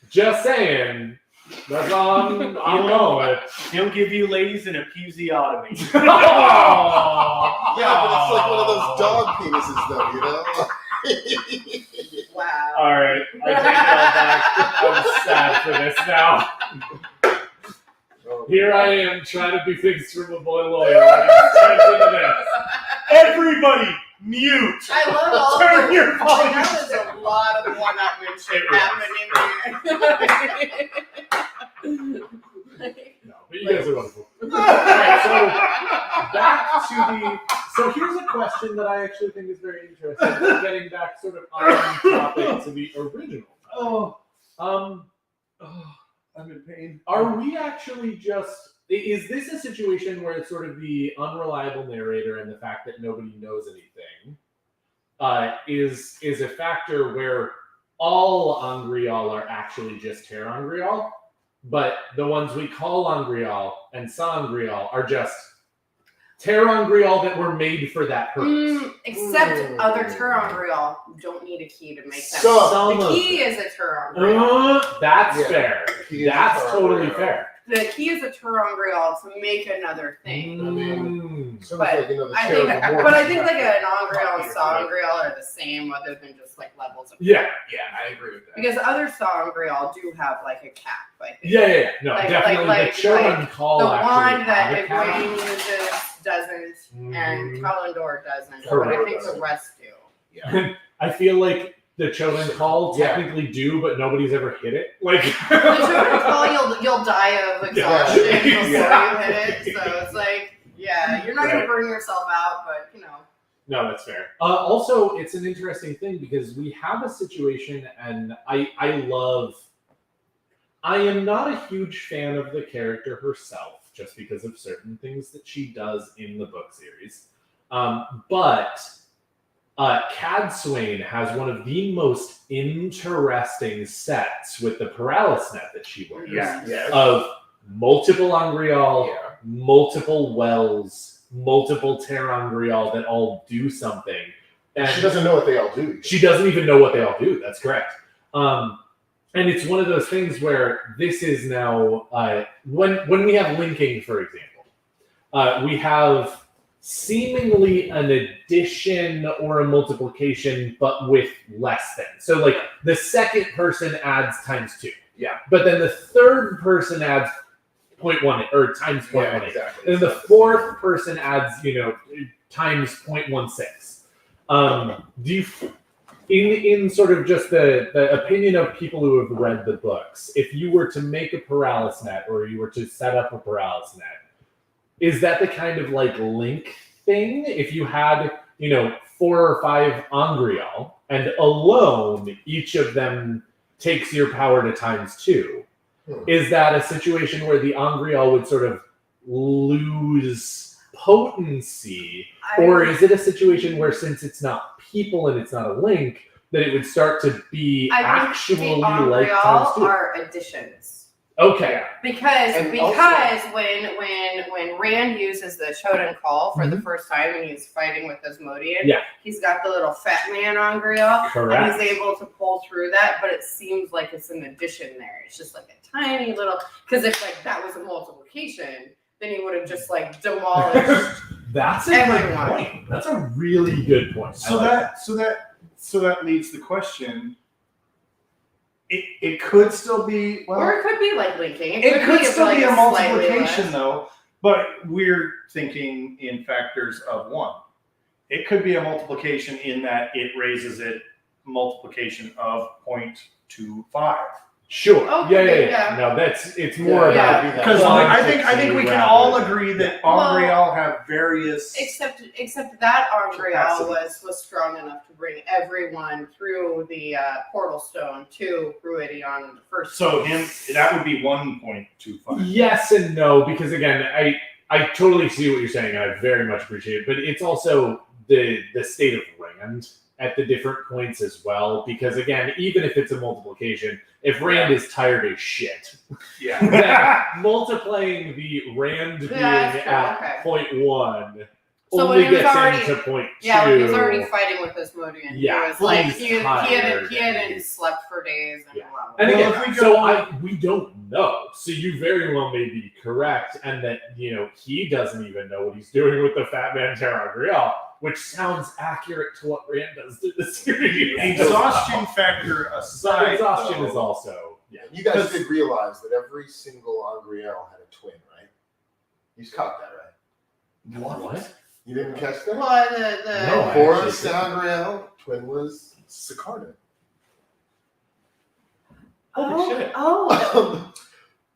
S4: Just saying. That's all I'm going with.
S2: He'll give you ladies an episiotomy.
S4: Oh,
S6: Yeah, but it's like one of those dog penises, though, you know?
S3: wow.
S4: All right, I take it all back. I'm sad for this now. Here I am trying to be things from a boy lawyer. And it's turned into this.
S1: Everybody, mute.
S3: I love all
S1: Turn
S3: the.
S1: your volume
S3: That was a lot of one-upmanship happening here.
S4: No, but you guys are wonderful. Alright, so back to the. So here's a question that I actually think is very interesting. Getting back sort of on topic to the original.
S1: Oh,
S4: Um,
S1: I'm in pain.
S4: are we actually just? Is this a situation where it's sort of the unreliable narrator and the fact that nobody knows anything is a factor where all Angreal are actually just Terangreal, but the ones we call Angreal and Sangreal are just Terangreal that were made for that purpose.
S3: Except other Terangreal don't need a key to make them.
S4: Some
S3: The
S4: of
S3: key is a Terangreal.
S4: That's
S6: Yeah.
S4: fair.
S6: Key is
S4: That's
S6: a
S4: totally
S6: Terangreal.
S4: fair.
S3: The key is a Terangreal to make another thing.
S6: Sounds
S3: But
S6: like another
S3: I think,
S6: terrible
S3: but I
S6: morning.
S3: think like an Angreal and Sangreal are the same, other than just like levels of.
S4: Yeah,
S5: I agree with that.
S3: Because other Sangreal do have like a cap, I think.
S4: yeah. No,
S3: Like-
S4: definitely.
S3: like-
S4: the children
S3: like
S4: call
S3: The
S4: actually
S3: wand that
S4: have a cap.
S3: Egwene uses doesn't, and
S4: Mhm.
S3: Kalendor doesn't, but
S6: Correct.
S3: I think the rest do.
S4: I feel like the children call
S6: Yeah.
S4: technically do, but nobody's ever hit it. Like
S3: The children call you'll die of exhaustion
S4: Yeah.
S3: before
S4: Yeah.
S3: you hit it. So it's like, yeah, you're not gonna burn yourself out, but you know.
S4: no, that's fair. Also, it's an interesting thing because we have a situation, and I am not a huge fan of the character herself, just because of certain things that she does in the book series. But Cadswain has one of the most interesting sets with the paralysis net that she wears.
S6: Yeah.
S4: Of multiple Angreal,
S6: Yeah.
S4: multiple Wells, multiple Terangreal that all do something. And
S6: She doesn't know what they all do.
S4: she doesn't even know what they all do. That's correct. And it's one of those things where this is now when we have linking, for example, we have seemingly an addition or a multiplication, but with less than. So like the second person adds ×2.
S6: Yeah.
S4: But then the third person adds 0.1 or times 0.18.
S6: Yeah, exactly.
S4: And then the fourth person adds, times 0.16. Do you, in sort of just the opinion of people who have read the books, if you were to make a paralysis net or you were to set up a paralysis net, is that the kind of like link thing? If you had, 4 or 5 Angreal and alone each of them takes your power to ×2, is that a situation where the Angreal would sort of lose potency? Or is it a situation where, since it's not people and it's not a link, that it would start to be
S3: I think
S4: actually
S3: the
S4: like
S3: Angreal
S4: ×2?
S3: are additions.
S4: Okay.
S3: Because
S6: And
S3: when Rand uses the Shodan call for the first time and he's fighting with Asmodean,
S4: Yeah.
S3: he's got the little fat man on Griel.
S4: Correct.
S3: And he's able to pull through that, but it seems like it's an addition there. It's just like a tiny little, because if like that was a multiplication, then he would have just like demolished.
S4: That's a good
S3: Everyone.
S4: point. That's a really good point.
S1: So that leads the question. It could still be
S3: Or it could be like linking.
S1: It could
S3: be
S1: still
S3: like
S1: be a
S3: slightly
S1: multiplication
S3: less.
S1: though, but we're thinking in factors of 1. It could be a multiplication in that it raises it multiplication of 0.25.
S4: Sure.
S3: Okay,
S4: Yeah.
S3: yeah.
S4: No, it's more
S3: Yeah.
S4: about
S1: Because I think we can all agree that Angreal have various.
S3: Except that Angreal
S6: Capacities.
S3: was strong enough to bring everyone through the portal stone to Ruidion first.
S1: So that would be 1.25.
S4: Yes and no, because again, I totally see what you're saying, and I very much appreciate it. But it's also the state of Rand at the different points as well. Because again, even if it's a multiplication, if Rand is tired as shit, then multiplying the Rand being
S3: that's true,
S4: at
S3: okay.
S4: 0.1
S3: So
S4: only
S3: when he was
S4: gets
S3: already-
S4: into 0.2.
S3: Yeah, when he was already fighting with Asmodean.
S4: Yeah,
S3: he was like
S4: he's
S3: he
S4: tired.
S3: hadn't slept for days and
S4: Yeah.
S3: blah, blah,
S4: And
S3: blah.
S4: again,
S1: Well, if we go-
S4: we don't know. So you very well may be correct, and that he doesn't even know what he's doing with the Fat Man Terra Griel, which sounds accurate to what Rand does to the series.
S1: Exhaustion factor aside,
S4: Exhaustion
S1: though,
S4: is also
S6: You guys did realize that every single Angreal had a twin, right? You caught that, right?
S4: What?
S6: You didn't catch that?
S3: Well, the
S4: No, I
S6: Before
S4: actually
S6: the Angreal, twin was Sicarda.
S3: oh,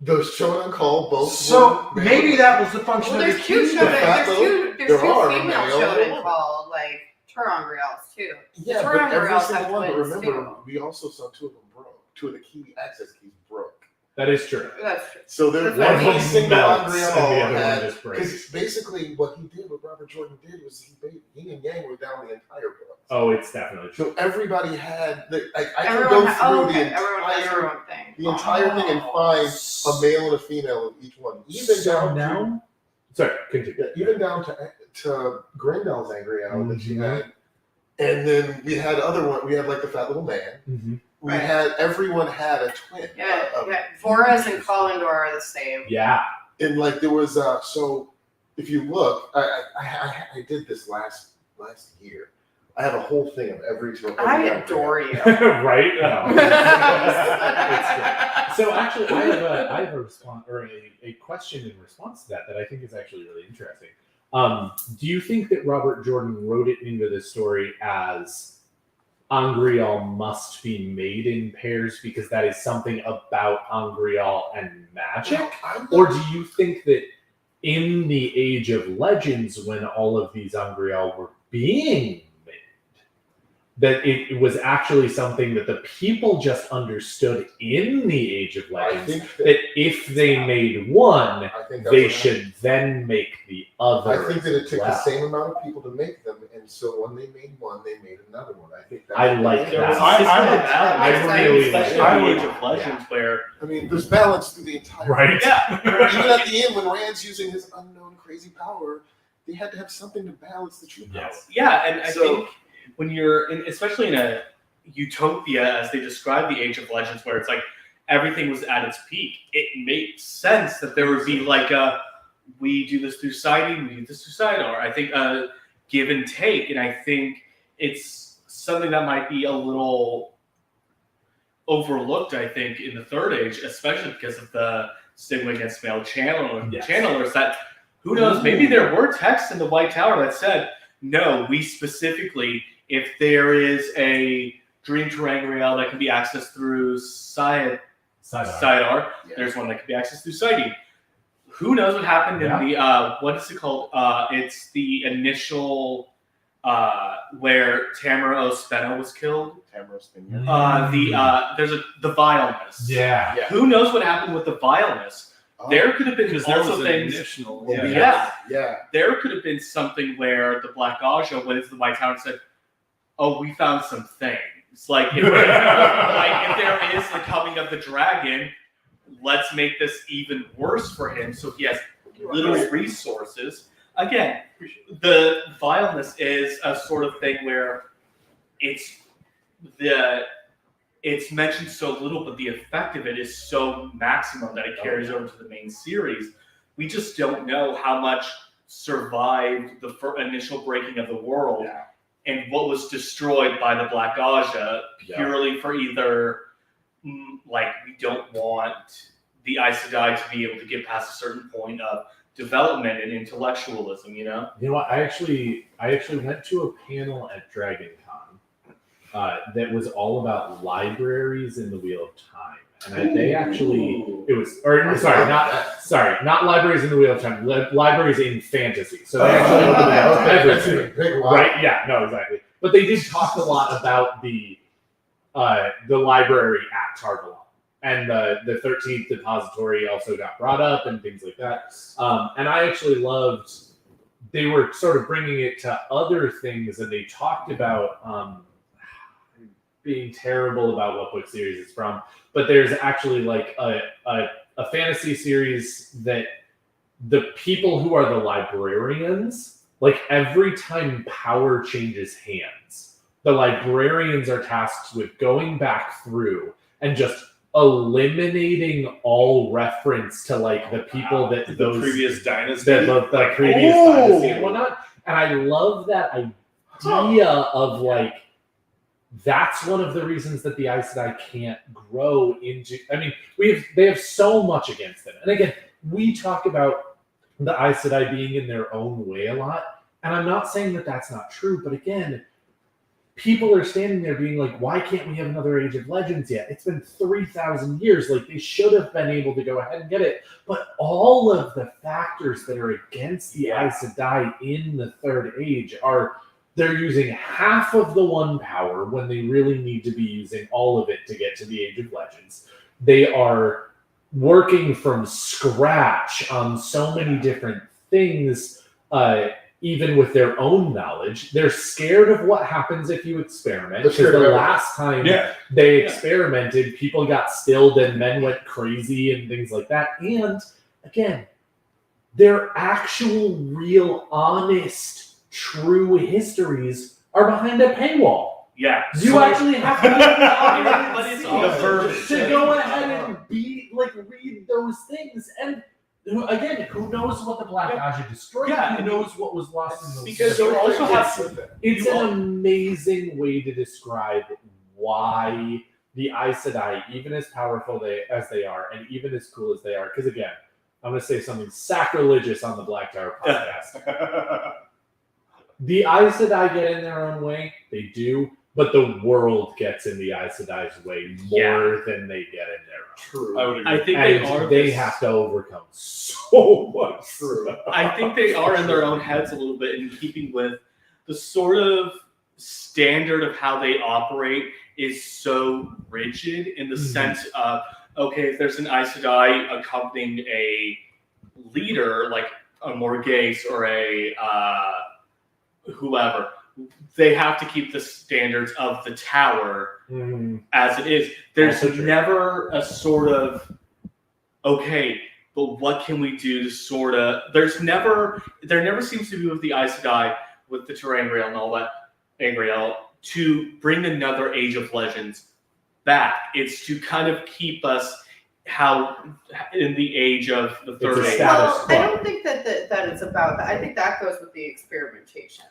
S6: Those Shodan call both.
S1: So
S6: were
S1: maybe
S6: male.
S1: that was the function
S3: well,
S1: of the
S3: there's two
S1: key.
S3: Shodan.
S6: fact
S3: There's
S6: though,
S3: two
S6: there are
S3: female
S6: male
S3: Shodan
S6: women.
S3: called like Turangreals too.
S6: Yeah,
S3: Turangreals
S6: but every
S3: have
S6: single one. But
S3: twins,
S6: remember,
S3: too.
S6: we also saw 2 of them broke. 2 of the key access keys broke.
S4: That is true.
S3: That's true.
S6: So there,
S3: That's what I
S6: every
S3: mean.
S6: single
S4: Melts, and the other
S6: Angreal
S4: one
S6: had.
S4: just breaks.
S6: Because basically, what he did, what Robert Jordan did, was Yin and Yang were down the entire book.
S4: Oh, it's definitely true.
S6: So everybody had. I can
S3: Everyone
S6: go
S3: had,
S6: through
S3: everyone has their
S6: the
S3: own thing.
S6: entire thing and find a male and a female of each one, even
S4: So
S6: down to
S4: now, sorry, continue.
S6: yeah, even down to Grendel's Angreal that she
S4: Mhm.
S6: had, and then we had other one. We had like the fat little man.
S4: Mm-hmm.
S6: We
S3: Right.
S6: had everyone had a twin.
S3: Yeah, Voraz and Kalendor are the same.
S4: Yeah.
S6: And like there was so if you look, I did this last year. I have a whole thing of every.
S3: I adore you.
S4: Right? No. It's good. So actually, I have a response or a question in response to that I think is actually really interesting. Do you think that Robert Jordan wrote it into the story as Angreal must be made in pairs because that is something about Angreal and magic? Or do you think that in the Age of Legends, when all of these Angreal were being made, that it was actually something that the people just understood in the Age of
S6: I
S4: Legends,
S6: think
S4: that if they made one,
S6: I think that's
S4: they
S6: what
S4: should then make the other.
S6: I think that it
S4: as
S6: took the
S4: well.
S6: same amount of people to make them, and so when they made one, they made another one. I think that's
S4: I
S6: what
S4: like
S6: they
S2: There was
S6: did.
S2: a
S1: I-
S2: system
S1: I
S2: of
S1: would-
S2: balance,
S4: I really
S2: especially
S4: like
S2: in
S1: it.
S2: the Age of Legends, where
S6: I mean, there's balance through the entire.
S4: Right?
S2: yeah,
S6: Even at the end, when Rand's using his unknown crazy power, they had to have something to balance the true power.
S4: Yes.
S2: yeah, and I
S6: So-
S2: think when you're in, especially in a utopia, as they describe the Age of Legends, where it's like everything was at its peak, it makes sense that there would be like a we do this through siding, we do this through sidear. I think give and take, and I think it's something that might be a little overlooked. I think in the Third Age, especially because of the stigma against male channelers. That who knows? Maybe there were texts in the White Tower that said, "No, we specifically, if there is a Dream Terangreal that can be accessed through sidear,
S6: Yeah.
S2: there's one that can be accessed through sighting." Who knows what happened in the what is it called? It's the initial where Tamara Ospena was killed.
S6: Tamara Spinier.
S2: There's the vileness.
S4: Yeah.
S6: Yeah.
S2: Who knows what happened with the vileness? There could have been
S1: Because there was
S2: also
S1: an
S2: things.
S1: initial.
S2: Yeah.
S6: Yeah.
S2: There could have been something where the Black Aja went into the White Tower and said, "Oh, we found some things." Like if there is the coming of the dragon, let's make this even worse for him so he has little resources. Again, the vileness is a sort of thing where it's mentioned so little, but the effect of it is so maximum that it carries over to the main series. We just don't know how much survived the initial breaking of the world and what was destroyed by the Black Aja purely for either, like, we don't want the Aes Sedai to be able to get past a certain point of development and intellectualism, you know?
S4: You know what? I actually went to a panel at Dragon Con that was all about libraries in the Wheel of Time. And they actually, not libraries in the Wheel of Time, libraries in fantasy. So they actually opened up everything. Right? Yeah, no, exactly. But they did talk a lot about the library at Tarvalon. And the 13th depository also got brought up and things like that. And I actually loved, they were sort of bringing it to other things, and they talked about being terrible about what book series it's from. But there's actually like a fantasy series that the people who are the librarians, like every time power changes hands, the librarians are tasked with going back through and just eliminating all reference to like the people that
S1: the
S4: those
S1: previous dynasty,
S4: the previous dynasty and whatnot. And I love that idea of like, that's one of the reasons that the Aes Sedai can't grow into. I mean, they have so much against them. And again, we talk about the Aes Sedai being in their own way a lot, and I'm not saying that that's not true. But again, people are standing there being like, "Why can't we have another Age of Legends yet? It's been 3,000 years. Like they should have been able to go ahead and get it." But all of the factors that are against the Aes Sedai in the Third Age are. They're using half of the one power when they really need to be using all of it to get to the Age of Legends. They are working from scratch on so many different things, even with their own knowledge. They're scared of what happens if you experiment. Because the last time they experimented, people got stilled and men went crazy and things like that. And again, their actual, real, honest, true histories are behind a paywall.
S2: Yeah.
S4: You actually have to
S2: to
S4: go ahead and read those things. And again, who knows what the Black Aja destroyed? Who knows what was lost in those?
S2: Because you also have
S4: it's an amazing way to describe why the Aes Sedai, even as powerful as they are, and even as cool as they are, because again, I'm going to say something sacrilegious on the Black Tower podcast. The Aes Sedai get in their own way, they do, but the world gets in the Aes Sedai's way more than they get in their own.
S6: True.
S1: I would agree.
S2: I think
S4: they have to overcome so much.
S6: True.
S2: I think they are in their own heads a little bit in keeping with the sort of standard of how they operate is so rigid in the sense of, okay, if there's an Aes Sedai accompanying a leader like a Morghese or a whoever, they have to keep the standards of the tower as it is. There's never a sort of, okay, but what can we do to sort of, there never seems to be with the Aes Sedai, with the Terangriel and all that, Angriel, to bring another Age of Legends back. It's to kind of keep us in the age of the Third Age.
S3: Well, I don't think that it's about that. I think that goes with the experimentation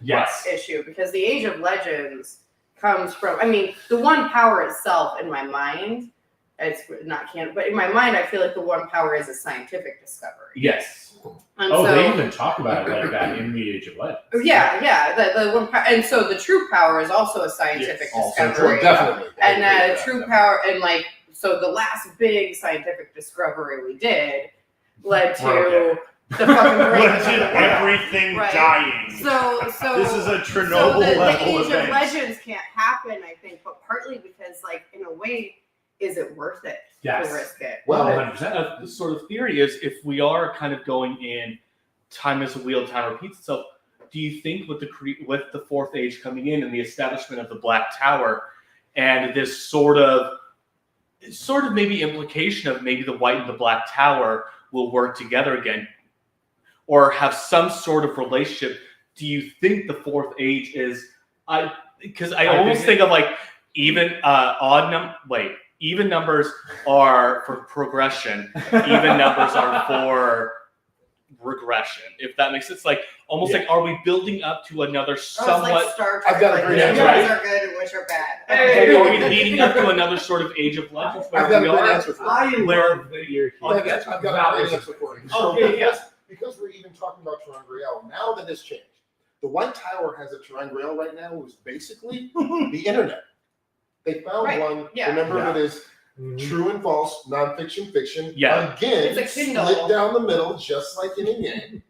S3: issue, because the Age of Legends comes from, I mean, the one power itself in my mind, it's not canon, but in my mind, I feel like the one power is a scientific discovery.
S4: Yes.
S3: And
S4: they even talk about it like that in the Age of Legends.
S3: Yeah. The one power, and so the true power is also a scientific discovery.
S6: Definitely.
S3: And true power, and like, so the last big scientific discovery we did led to the fucking
S1: everything dying.
S3: So
S1: this is a Chernobyl level
S3: the Age
S1: event.
S3: of Legends can't happen, I think, but partly because, like, in a way, is it worth it to risk it?
S6: Well,
S4: 100%.
S2: The sort of theory is, if we are kind of going in, time as a wheel, time repeats itself. Do you think with the Fourth Age coming in and the establishment of the Black Tower and this sort of sort of maybe implication of maybe the White and the Black Tower will work together again, or have some sort of relationship. Do you think the fourth age is? Because I almost think of like even even numbers are for progression, even numbers are for regression. If that makes sense, like almost like, are we building up to another somewhat?
S3: Like Star Trek,
S6: I've got a
S3: like,
S6: great
S3: which
S6: answer.
S3: are good and which are bad.
S2: Are we leading up to another sort of Age of Legends where
S6: I've got
S2: we
S6: a great
S2: are?
S6: answer for that.
S4: I love that you're
S6: I've
S4: here.
S6: got a great answer for you.
S2: Oh, yeah.
S6: Because we're even talking about Terangriel, now that has changed. The White Tower has a Terangriel right now, which is basically the internet. They found one.
S3: Yeah.
S6: Remember, that is true and false, nonfiction, fiction.
S2: Yeah.
S6: Again,
S3: It's a Kindle.
S6: split down the middle, just like in a game.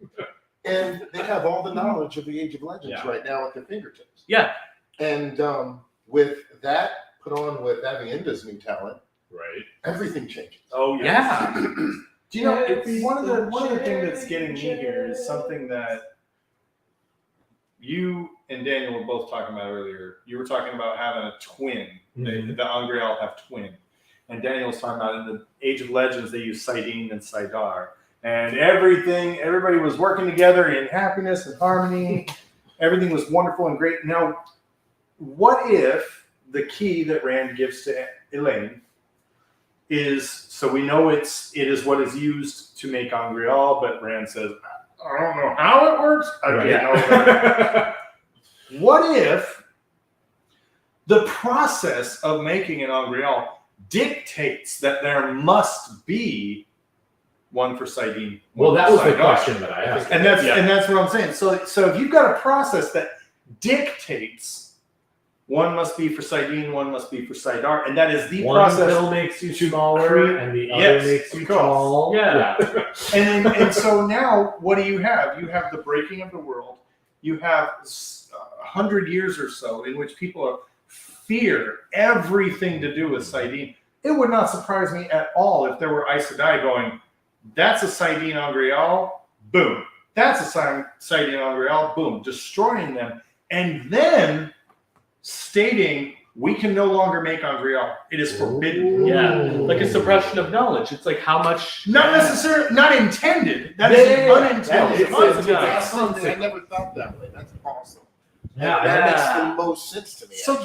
S6: And they have all the knowledge of the Age of Legends right now at their fingertips.
S2: Yeah.
S6: And with that put on with Avienda's new talent,
S4: Right.
S6: everything changes.
S5: Oh
S2: Yeah.
S1: Do you know, it's one of the things that's getting me here is something that you and Daniel were both talking about earlier. You were talking about having a twin.
S4: Mhm.
S1: The Angreal have twin. And Daniel was talking about in the Age of Legends, they use Saidin and Saidar. And everybody was working together in happiness and harmony. Everything was wonderful and great. Now, what if the key that Rand gives to Elaine is, so we know it is what is used to make Angreal, but Rand says, I don't know how it works. I don't know that. What if the process of making an Angreal dictates that there must be one for Saidin?
S4: Well, that was the
S1: Saidar?
S4: question that I asked.
S1: And that's what I'm saying. So if you've got a process that dictates one must be for Saidin, one must be for Saidar, and that is the
S4: One
S1: process.
S4: pill makes you
S1: to
S4: smaller,
S1: create-
S4: and the other
S1: Yes,
S4: makes
S1: of
S4: you
S1: course.
S4: tall.
S2: Yeah.
S1: And so now, what do you have? You have the breaking of the world. You have 100 years or so in which people fear everything to do with Saidin. It would not surprise me at all if there were Aes Sedai going, that's a Saidin Angreal, boom. That's a Saidin Angreal, boom. Destroying them. And then stating, we can no longer make Angreal. It is forbidden.
S2: Yeah. Like a suppression of knowledge. It's like how much.
S1: Not necessarily, not intended. That is unintended.
S6: It's
S1: consequence.
S6: awesome. I never thought that way. That's awesome.
S4: Yeah,
S6: That makes
S2: yeah.
S6: the most sense to me.
S1: So
S6: actually.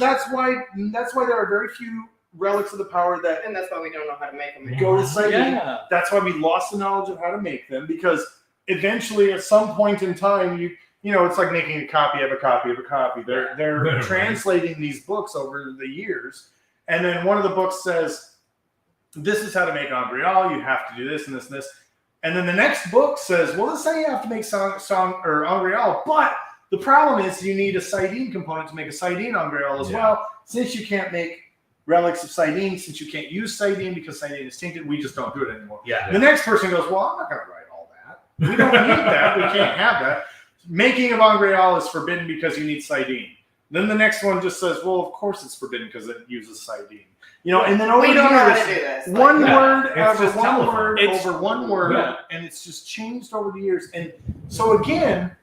S1: that's why there are very few relics of the power that
S3: And that's why we don't know how to make them.
S1: go to Saidin.
S2: Yeah.
S1: That's why we lost the knowledge of how to make them, because eventually at some point in time you know, it's like making a copy of a copy of a copy. They're translating these books over the years, and then one of the books says, this is how to make Angreal, you have to do this and this and this. And then the next book says, well, this is how you have to make song or Angreal, but the problem is you need a Saidin component to make a Saidin Angreal as well. Since you can't make relics of Saidin, since you can't use Saidin because Saidin is tainted, we just don't do it anymore.
S2: Yeah.
S1: The next person goes, well, I'm not going to write all that. We don't need that. We can't have that. Making of Angreal is forbidden because you need Saidin. Then the next one just says, well, of course it's forbidden because it uses Saidin. You know, and then over
S3: We don't know how to
S1: years,
S3: do this.
S1: one word
S4: It's
S1: over
S4: just
S1: one
S4: telephone.
S1: word
S2: It's-
S1: over one word,
S2: Yeah.
S1: and it's just changed over the years. And so again,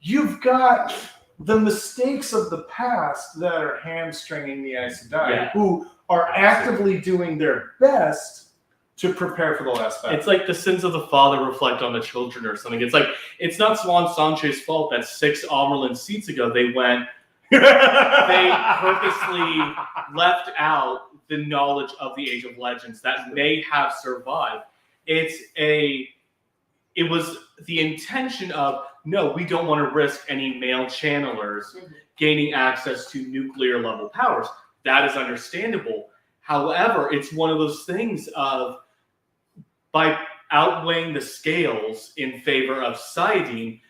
S1: you've got the mistakes of the past that are hamstringing the Aes Sedai,
S2: Yeah.
S1: who are actively doing their best to prepare for the last battle.
S2: It's like the sins of the father reflect on the children or something. It's like, it's not Swan Sanche's fault that 6 Amerlin seats ago they purposely left out the knowledge of the Age of Legends that may have survived. It was the intention of, no, we don't want to risk any male channelers gaining access to nuclear level powers. That is understandable. However, it's one of those things of, by outweighing the scales in favor of Saidin,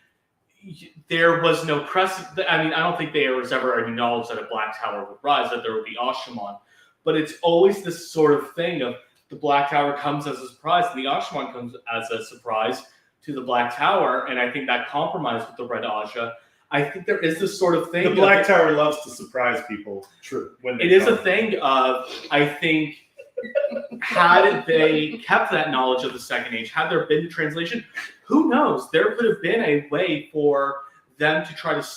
S2: there was no precedent. I mean, I don't think there was ever any knowledge that a Black Tower would rise, that there would be Ashaman. But it's always this sort of thing of the Black Tower comes as a surprise, and the Ashaman comes as a surprise to the Black Tower, and I think that compromise with the Red Aja. I think there is this sort of thing.
S1: The Black Tower loves to surprise people.
S6: True.
S1: When they
S2: It is
S1: come.
S2: a thing of, I think, had they kept that knowledge of the Second Age, had there been translation, who knows? There could have been a way for them to try to.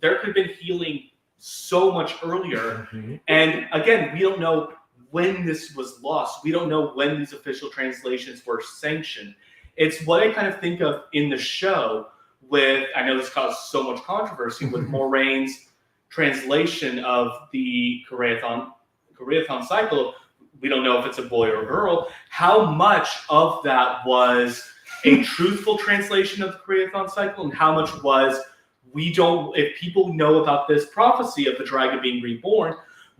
S2: There could have been healing so much earlier. And again, we don't know when this was lost. We don't know when these official translations were sanctioned. It's what I kind of think of in the show with, I know this caused so much controversy, with Moraine's translation of the Koreathon cycle. We don't know if it's a boy or a girl. How much of that was a truthful translation of the Koreathon cycle, and how much was, if people know about this prophecy of the dragon being reborn,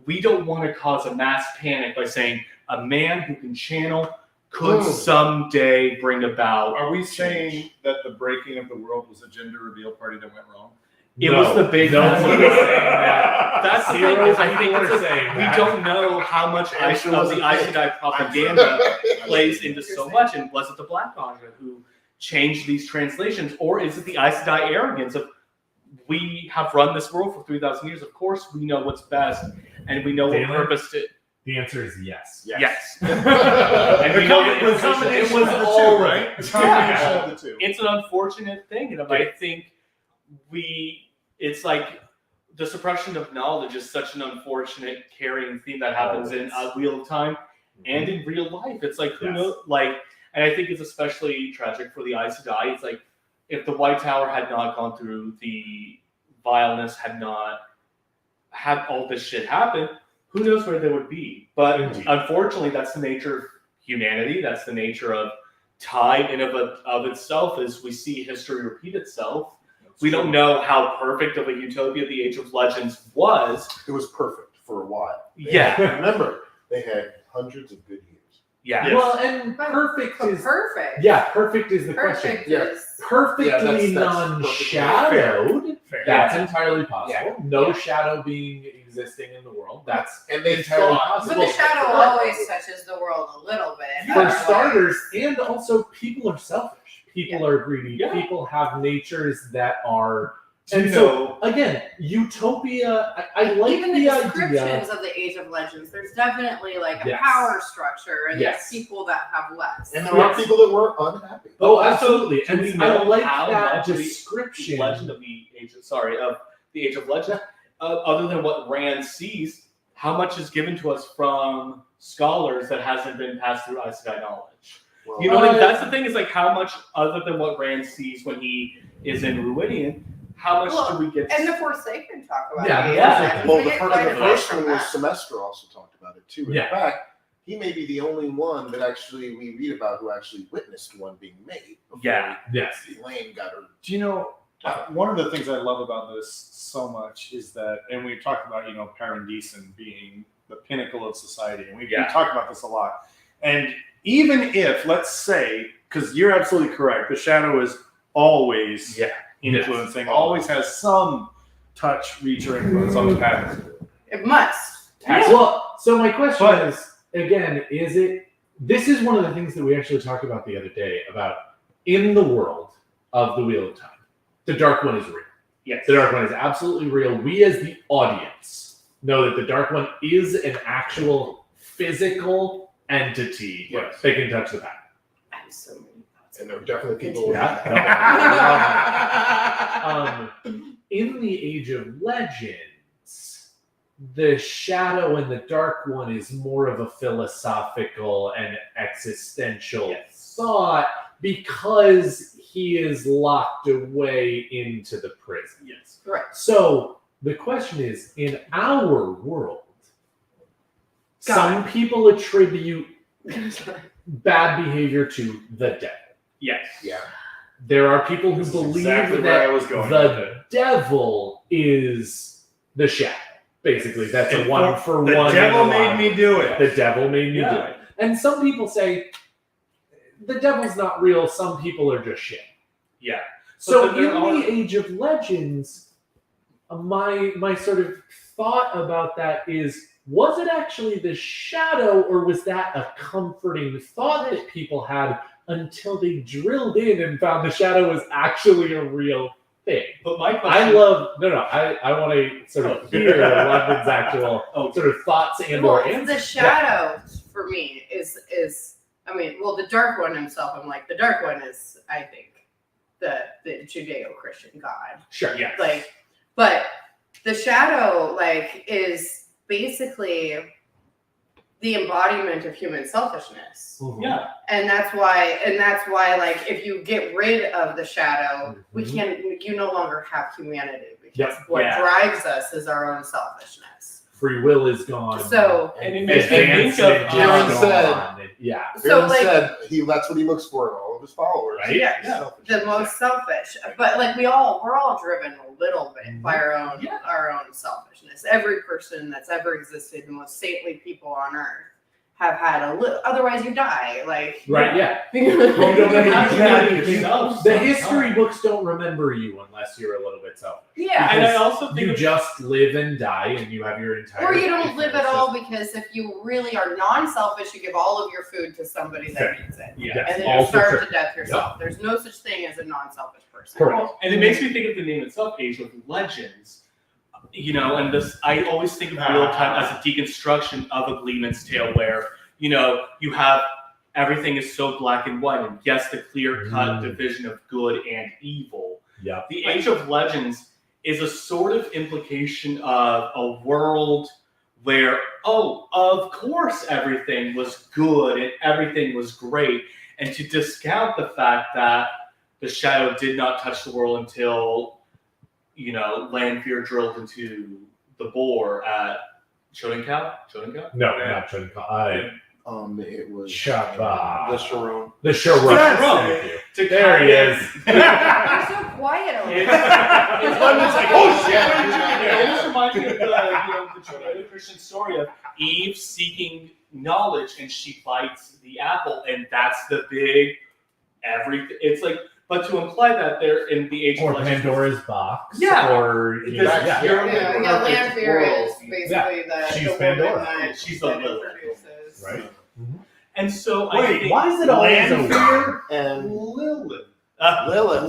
S2: we don't want to cause a mass panic by saying a man who can channel could someday bring about.
S1: Are we saying that the breaking of the world was a gender reveal party that went wrong?
S2: It was the big.
S4: Nobody's saying that.
S2: That's the thing.
S4: Zero
S2: I think
S4: people
S2: it's
S4: are saying
S2: we
S4: that.
S2: don't know how much of the Aes Sedai propaganda plays into so much. And was it the Black Andre who changed these translations, or is it the Aes Sedai arrogance of, we have run this world for 3,000 years. Of course, we know what's best, and we know what purpose to.
S4: The answer is yes.
S2: Yes.
S1: And
S2: we know
S1: it was
S2: it was
S1: of the
S2: all
S1: two, right? A combination of the two.
S2: It's an unfortunate thing, and I think it's like the suppression of knowledge is such an unfortunate carrying theme that happens in Wheel of Time and in real life. It's like, who knows? Like, and I think it's especially tragic for the Aes Sedai. It's like, if the White Tower had not gone through, the vileness had not had all this shit happen, who knows where they would be. But unfortunately, that's the nature of humanity. That's the nature of time in of itself, as we see history repeat itself. We don't know how perfect of a utopia the Age of Legends was.
S6: It was perfect for a while.
S2: Yeah.
S6: Remember, they had hundreds of good years.
S2: Yeah.
S4: Well, and perfect is
S3: perfect.
S4: Yeah, perfect is the question.
S3: Perfect
S6: Yeah.
S3: is
S4: Perfectly
S6: Yeah, that's
S4: non-shadowed.
S1: Fair.
S4: That's entirely possible.
S6: Yeah.
S4: No shadow being existing in the world. That's
S6: And they
S4: entirely
S6: thought-
S4: possible.
S3: but the shadow always touches the world a little bit.
S4: For
S3: Otherwise-
S4: starters, and also people are selfish. People are greedy.
S2: Yeah.
S4: People have natures that are.
S1: Do you
S4: And so
S1: know?
S4: again, utopia. I like
S3: even
S4: the
S3: the
S4: idea.
S3: descriptions of the Age of Legends, there's definitely like a
S4: Yes.
S3: power structure, and
S4: Yes.
S3: there's people that have less.
S6: And there are people that were unhappy.
S4: Oh,
S2: Also,
S4: absolutely.
S2: do we
S4: And I
S2: know
S4: like
S2: how
S4: that
S2: much the
S4: description.
S2: Legend of the Age of Legends, other than what Rand sees, how much is given to us from scholars that hasn't been passed through Aes Sedai knowledge?
S6: Well,
S2: You know what I mean? That's the thing, is like how much, other than what Rand sees when he is in Ruinian, how much do we get?
S3: And the Forsaken talk about
S4: Yeah,
S3: it.
S2: yeah.
S6: Well,
S3: We
S6: the
S3: get quite a bit
S6: first
S3: from
S6: one was
S3: that.
S6: Semester also talked about it too.
S4: Yeah.
S6: In fact, he may be the only one that actually we read about who actually witnessed one being made. before
S4: Yes.
S6: Elaine got her.
S1: Do you know, one of the things I love about this so much is that, and we've talked about, Paradisen being the pinnacle of society, and we talked about this a lot. And even if, let's say, because you're absolutely correct, the shadow is always influencing, always has some touch, reach, or influence on the path.
S3: It must.
S4: Well, so my question
S1: But-
S4: is, again, this is one of the things that we actually talked about the other day, about in the world of the Wheel of Time, the Dark One is real.
S2: Yes.
S4: The Dark One is absolutely real. We as the audience know that the Dark One is an actual physical entity
S1: Yes.
S4: that can touch the path.
S3: I have so many thoughts.
S6: And there were definitely people.
S4: In the Age of Legends, the Shadow and the Dark One is more of a philosophical and existential thought, because he is locked away into the prison.
S2: Yes.
S3: Right.
S4: So the question is, in our world, some people attribute bad behavior to the devil.
S2: Yes.
S6: Yeah.
S4: There are people who
S1: This is
S4: believe
S1: exactly where I
S4: that
S1: was going with
S4: the
S1: it.
S4: devil is the shadow. Basically, that's a
S1: And
S4: one for
S1: The
S4: one.
S1: devil made
S4: analog.
S1: me do it.
S4: The devil made me do
S2: Yeah.
S4: it. And some people say the devil's not real. Some people are just shit.
S2: Yeah.
S4: So
S2: But
S4: in
S2: then there
S4: the Age of Legends, my sort of thought about that is, was it actually the shadow, or was that a comforting thought that people had until they drilled in and found the shadow was actually a real thing?
S2: But my question,
S4: I want to sort of hear London's actual sort of thoughts and
S3: Well,
S4: or answers.
S3: the shadow for me is the Dark One himself. I'm like, the Dark One is, I think, the Judeo-Christian God.
S4: Sure.
S2: yeah.
S3: But the shadow is basically the embodiment of human selfishness.
S2: Yeah.
S3: And that's why like if you get rid of the shadow, you no longer have humanity, because what drives us is our own selfishness.
S4: Free will is gone.
S3: So
S2: and it makes me think of
S6: Aaron said,
S3: so like
S6: said that's what he looks for in all of his followers.
S4: Right?
S3: Yeah. The most selfish. But like we're all driven a little bit by our own selfishness. Every person that's ever existed, the most saintly people on earth, have had a little. Otherwise, you die. Like
S4: You don't
S2: have
S4: remember the history books don't remember you unless you're a little bit selfish.
S3: Yeah.
S2: And I also think
S4: you just live and die, and you have your entire.
S3: Or you don't live at all, because if you really are non-selfish, you give all of your food to somebody that needs it.
S2: Yeah.
S3: And then you starve to death yourself. There's no such thing as a non-selfish person.
S4: Correct.
S2: And it makes me think of the name itself, Age of Legends. And this, I always think of real time as a deconstruction of a Gleeman's Tale, where, you have everything is so black and white, and yes, the clear-cut division of good and evil.
S4: Yeah.
S2: The Age of Legends is a sort of implication of a world where, of course everything was good and everything was great, and to discount the fact that the shadow did not touch the world until Lanfear drilled into the bore at Shodenkow?
S4: No, not Chunka.
S6: It was
S4: Shabba.
S5: The Sharon.
S4: The showrunner. There he is.
S3: You're so quiet over
S2: It's
S3: there.
S2: like,
S6: oh, shit.
S2: It just reminds me of the Judeo-Christian story of Eve seeking knowledge, and she bites the apple, and that's the big everything. It's like, but to imply that they're in the Age
S4: Or
S2: of Legends.
S4: Pandora's box.
S2: Yeah.
S4: Or
S3: Lanfear is basically the
S4: She's
S3: woman
S4: Pandora.
S3: that
S2: She's the Lilith.
S3: produces.
S4: Right.
S2: And so I
S1: Wait,
S2: think,
S4: Why is it always a
S1: Lanfear
S6: and
S1: Lilith.
S6: Lilith.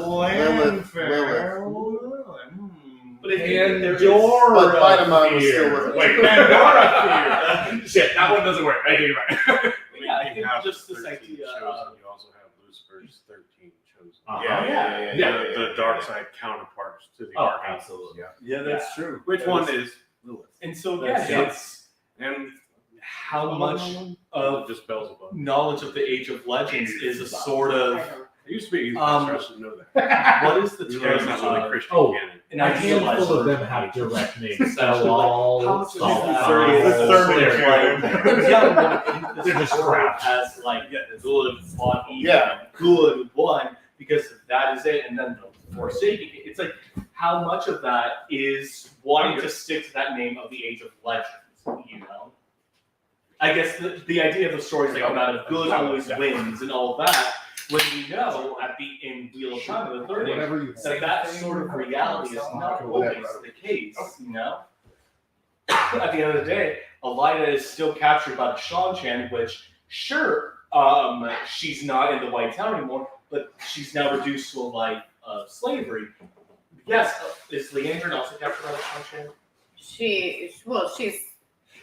S2: But again, there is.
S6: But Vitamin was still with it.
S4: Wait, Pandora Fear. Shit, that one doesn't work. I think you're right.
S2: Yeah, I think
S5: You have
S2: just this
S5: 13
S2: idea
S5: chosen,
S2: of.
S5: you also have Lucifer's 13 chosen.
S4: Yeah.
S5: The dark side counterparts to the
S4: Oh,
S5: archangels.
S4: absolutely.
S1: Yeah, that's true.
S5: Which one is Lilith?
S2: And so,
S1: That's
S2: it's
S5: And
S2: how much of
S5: just Beelzebub.
S2: knowledge of the Age of Legends is a sort of.
S5: It used to be interesting to know that.
S2: What is the
S5: Even though
S2: term
S5: it's not really
S2: of
S5: Christian
S4: Oh,
S5: canon.
S2: an
S4: A
S2: idealized
S4: handful of them
S2: version?
S4: have direct names.
S2: Essentially,
S4: All
S2: how much of
S4: Salt,
S2: that
S4: Fire,
S2: is
S1: Third
S2: yeah,
S4: They're just crap.
S2: as like good fought evil,
S6: Yeah.
S2: good one, because that is it, and then the Forsaking. It's like how much of that is wanting to stick to that name of the Age of Legends, I guess the idea of the stories that come out of good always wins and all of that, when we know in Wheel of Time of the Third Age, that sort of reality is not always the case, At the end of the day, Elida is still captured by the Shan-Chan, which, sure, she's not in the White Tower anymore, but she's now reduced to a life of slavery. Yes, is Leandrin also captured by the Shan-Chan?
S3: She's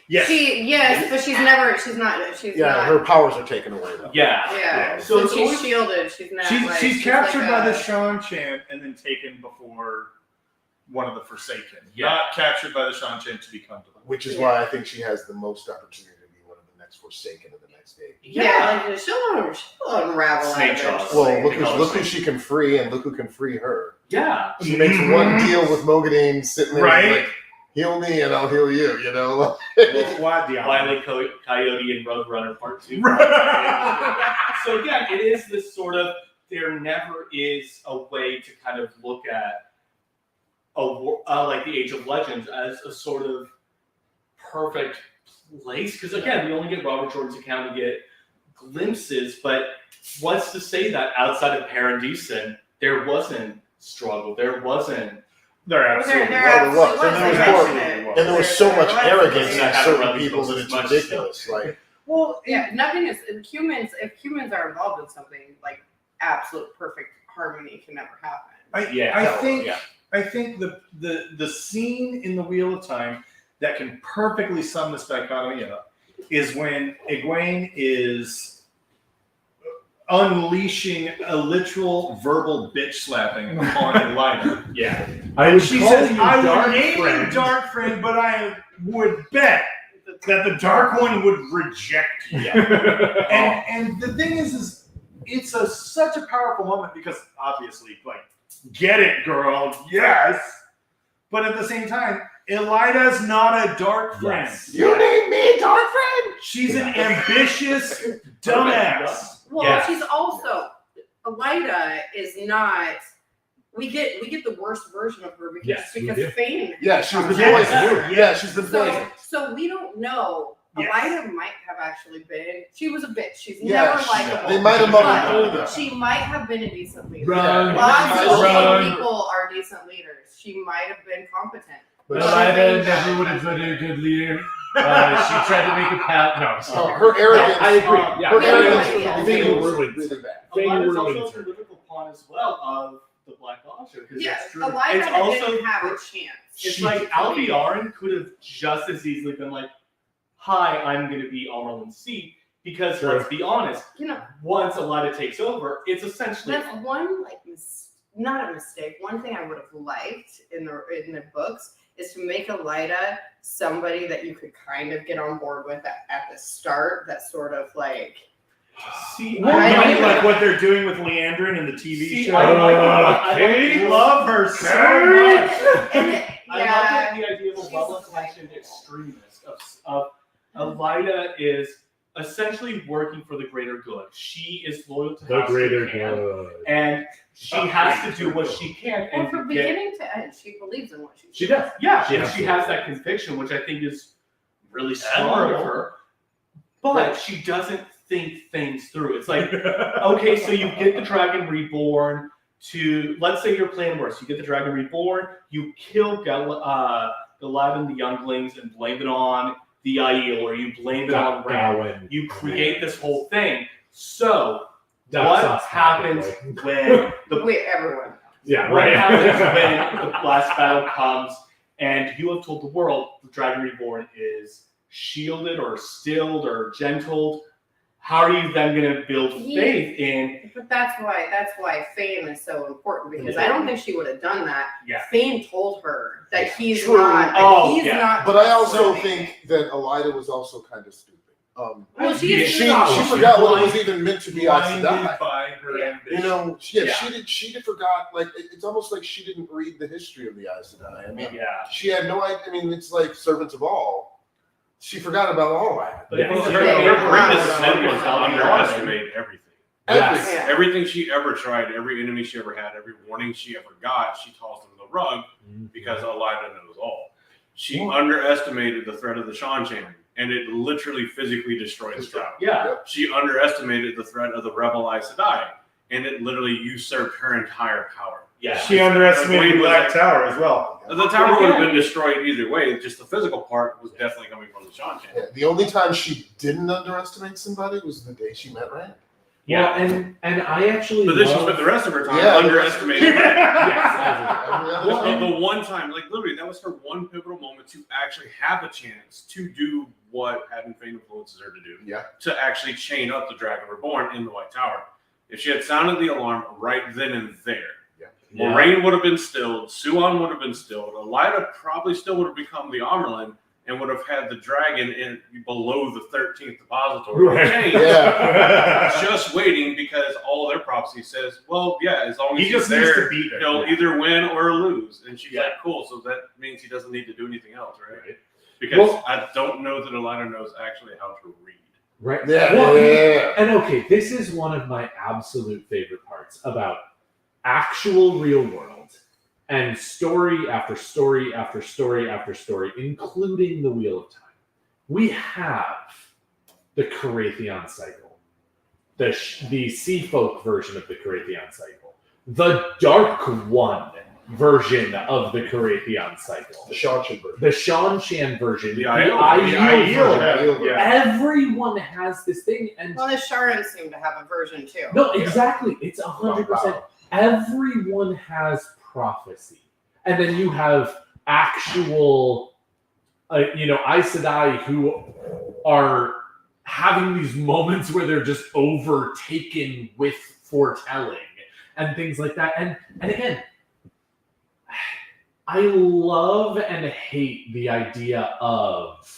S1: Yes.
S3: but she's not.
S6: her powers are taken away though.
S2: Yeah.
S3: So
S2: So it's
S3: she's
S2: always-
S3: shielded. She's not.
S1: She's captured
S3: like
S1: by
S3: a-
S1: the Shan-Chan and then taken before one of the Forsaken.
S2: Yeah.
S1: Not captured by the Shan-Chan to become divine.
S6: Which is why I think she has the most opportunity to be one of the next Forsaken of the next day.
S3: Yeah, like, she'll unravel
S2: Snake
S3: that
S2: jaws.
S3: eventually.
S6: Well, look who she can free, and look who can free her.
S2: Yeah.
S6: She makes one deal with Mogadine sitting there,
S1: Right.
S6: like, heal me and I'll heal you.
S2: Wile E. Coyote and Roadrunner Part 2. So yeah, it is this sort of, there never is a way to kind of look at like the Age of Legends as a sort of perfect place, because again, we only get Robert Jordan's account, we get glimpses, but what's to say that outside of Paradisen, there wasn't struggle, there wasn't.
S1: They're absolutely.
S3: There
S6: was.
S3: absolutely
S6: And there was
S3: passionate.
S6: more. And there was so much arrogance
S2: Yeah,
S6: in
S2: have
S6: certain
S2: around
S6: people that
S2: as
S6: it's
S2: much
S6: ridiculous. Like,
S1: Well,
S3: Yeah, nothing is humans. If humans are involved in something, like absolute perfect harmony can never happen.
S1: I think the scene in the Wheel of Time that can perfectly sum this dichotomy up is when Egwene is unleashing a literal verbal bitch slapping upon Elida.
S2: Yeah.
S4: I would
S1: She
S4: call
S1: says,
S4: you
S1: "I
S4: dark
S1: would name
S4: friend.
S1: you dark friend, but I would bet that the Dark One would reject you.
S4: Yeah.
S1: And the thing is it's such a powerful moment because obviously, like, get it, girl, yes. But at the same time, Elida's not a dark friend.
S4: Yes.
S6: You need me, dark friend.
S1: She's an ambitious dumbass.
S3: Well,
S4: Yeah.
S3: she's also Elida is not. We get the worst version of her because
S4: Yes, we do.
S3: Fane.
S6: Yeah, she's been
S1: Yes.
S6: poisoned. Yeah, she's been
S3: So,
S6: poisoned.
S3: so we don't know.
S1: Yes.
S3: Elida might have actually been. She was a bitch. She's
S6: Yeah,
S3: never
S6: she-
S3: likable.
S6: they might have
S3: but
S6: muddled through that.
S3: she might have been a decent leader.
S4: Run.
S3: Lots
S4: Run.
S3: of people are decent leaders. She might have been competent.
S6: But
S4: Elida never would have been a good leader. She tried to make a pat. No, I'm sorry.
S6: her arrogance.
S4: I agree. Yeah.
S6: Her
S3: Yeah,
S6: arrogance
S3: yeah.
S6: was
S4: Fane
S6: really,
S4: ruins.
S6: really bad.
S4: Fane
S2: Elida's
S4: ruins
S2: also a
S4: her.
S2: political pawn as well of the Black Lodge.
S3: Yeah,
S2: It's
S3: Elida
S2: also
S3: didn't have a chance.
S2: It's
S4: She-
S2: like Alviarin could have just as easily been like, "Hi, I'm going to be Almerlin's seat," because
S4: Sure.
S2: let's be honest,
S3: You know,
S2: once Elida takes over, it's essentially
S3: that's one not a mistake. One thing I would have liked in the books is to make Elida somebody that you could kind of get on board with at the start. That's sort of like.
S2: see.
S1: Well,
S3: I
S1: right,
S3: don't-
S1: like what they're doing with Leandrin in the TV
S2: See,
S1: show.
S2: I
S1: Love her so
S2: Kate?
S1: much.
S3: And it,
S2: I love
S3: yeah,
S2: the idea of a
S3: She's
S2: well-intentioned extremist. Of Elida is essentially working for the greater good. She is loyal to House Buchanan, and she has to do what she can.
S3: well,
S2: And
S3: from
S2: get,
S3: beginning to end, she believes in what she
S4: She
S3: says.
S4: does.
S2: yeah,
S4: She
S2: and
S4: has
S2: she
S4: to.
S2: has that conviction, which I think is really smart of
S4: Admirable.
S2: her. But she doesn't think things through. It's like, okay, so you get the Dragon Reborn to, let's say your plan works. You get the Dragon Reborn, you kill Galaad the Younglings and blame it on the Aiel, or you blame it on Ram.
S4: Gawain.
S2: You create this whole thing. So,
S4: That's
S2: what
S4: not
S2: happens
S4: smart,
S2: when the
S3: Wait, everyone.
S4: Yeah,
S2: what
S4: right.
S2: happens when the last battle comes and you have told the world the Dragon Reborn is shielded or stilled or gentled? How are you then going to build faith in?
S3: But that's why Fane is so important, because I don't think she would have done that.
S2: Yeah.
S3: Fane told her that he's
S6: True.
S3: not.
S2: Oh,
S3: he's
S2: yeah.
S3: not.
S6: But I also
S3: trustworthy.
S6: think that Elida was also kind of stupid.
S3: Well, she
S2: Yeah,
S3: is.
S6: She
S3: not.
S6: forgot what it was even meant to be Aes
S1: Blinded
S6: Sedai.
S1: by her
S3: Yeah.
S1: ambition.
S6: You know,
S2: Yeah.
S6: she forgot. Like it's almost like she didn't read the history of the Aes Sedai. I mean,
S2: Yeah.
S6: she had no idea. I mean, it's like servants of all. She forgot about all that.
S2: But
S4: Yeah.
S2: if
S5: Her
S2: it's-
S3: Yeah.
S5: greatest
S3: Yeah.
S5: sin was to underestimate everything.
S4: Yes.
S3: Yeah.
S5: Everything she ever tried, every enemy she ever had, every warning she ever got, she tossed under the rug because Elida knows all. She underestimated the threat of the Shanchan, and it literally physically destroyed the town.
S2: Yeah.
S5: She underestimated the threat of the rebel Aes Sedai, and it literally usurped her entire power.
S2: Yeah.
S1: She underestimated the Black Tower as well.
S5: The tower would have been destroyed either way. Just the physical part was definitely coming from the Shanchan.
S6: Yeah, the only time she didn't underestimate somebody was the day she met Rand.
S4: Yeah, and I actually
S5: But then she
S4: love-
S5: spent the rest of her time
S6: Yeah.
S5: underestimating.
S4: Yes,
S6: Every other time.
S5: The one time, like literally, that was her one pivotal moment to actually have a chance to do what Haddon Fane influences her to do.
S6: Yeah.
S5: To actually chain up the Dragon Reborn in the White Tower. If she had sounded the alarm right then and there,
S4: Yeah.
S5: Moraine would have been stilled, Suan would have been stilled, Elida probably still would have become the Amerlin and would have had the dragon in below the 13th depository
S4: Right.
S5: chain.
S6: Yeah.
S5: Just waiting because all their prophecy says, well, yeah, as long as
S1: He
S5: he's
S1: just needs
S5: there,
S1: to beat her.
S5: he'll either win or lose. And she's
S2: Yeah.
S5: like, cool, so that means he doesn't need to do anything else, right?
S4: Right.
S5: Because
S4: Well-
S5: I don't know that Elida knows actually how to read.
S4: Right.
S6: Yeah.
S4: Well,
S6: Yeah.
S4: And okay, this is one of my absolute favorite parts about actual real world and story after story after story after story, including the Wheel of Time. We have the Carathian cycle, the Sea Folk version of the Carathian cycle, the Dark One version of the Carathian cycle,
S6: The Shanchan version.
S4: the Shanchan version,
S5: The
S4: Aiel
S5: Aiel.
S4: version.
S1: Yeah.
S4: Everyone has this thing, and
S3: Well, the Sharans seem to have a version too.
S4: no, exactly, it's 100%. Everyone has prophecy, and then you have actual, Aes Sedai who are having these moments where they're just overtaken with foretelling and things like that. And again, I love and hate the idea of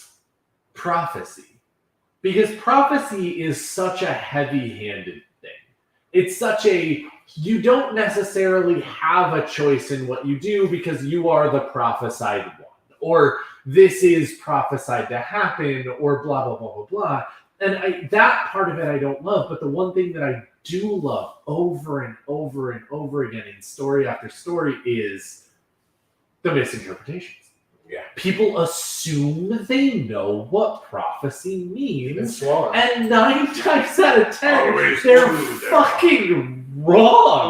S4: prophecy. Because prophecy is such a heavy-handed thing. It's such a, you don't necessarily have a choice in what you do because you are the prophesied one. Or this is prophesied to happen, or blah, blah, blah, blah, blah. And that part of it I don't love, but the one thing that I do love over and over and over again in story after story is the misinterpretations.
S6: Yeah.
S4: People assume they know what prophecy means,
S6: Swan.
S4: and 9 times out of 10,
S1: Always
S4: they're
S1: true, they're
S4: fucking
S5: Well, it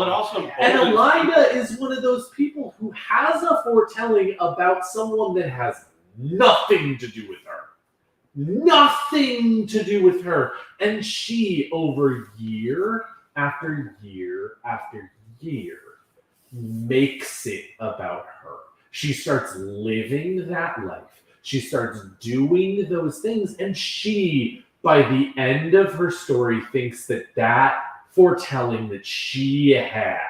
S4: wrong.
S5: also
S4: And Elida is one of those people who has a foretelling about someone that has nothing to do with her. Nothing to do with her. And she, over year after year after year, makes it about her. She starts living that life. She starts doing those things. And she, by the end of her story, thinks that foretelling that she had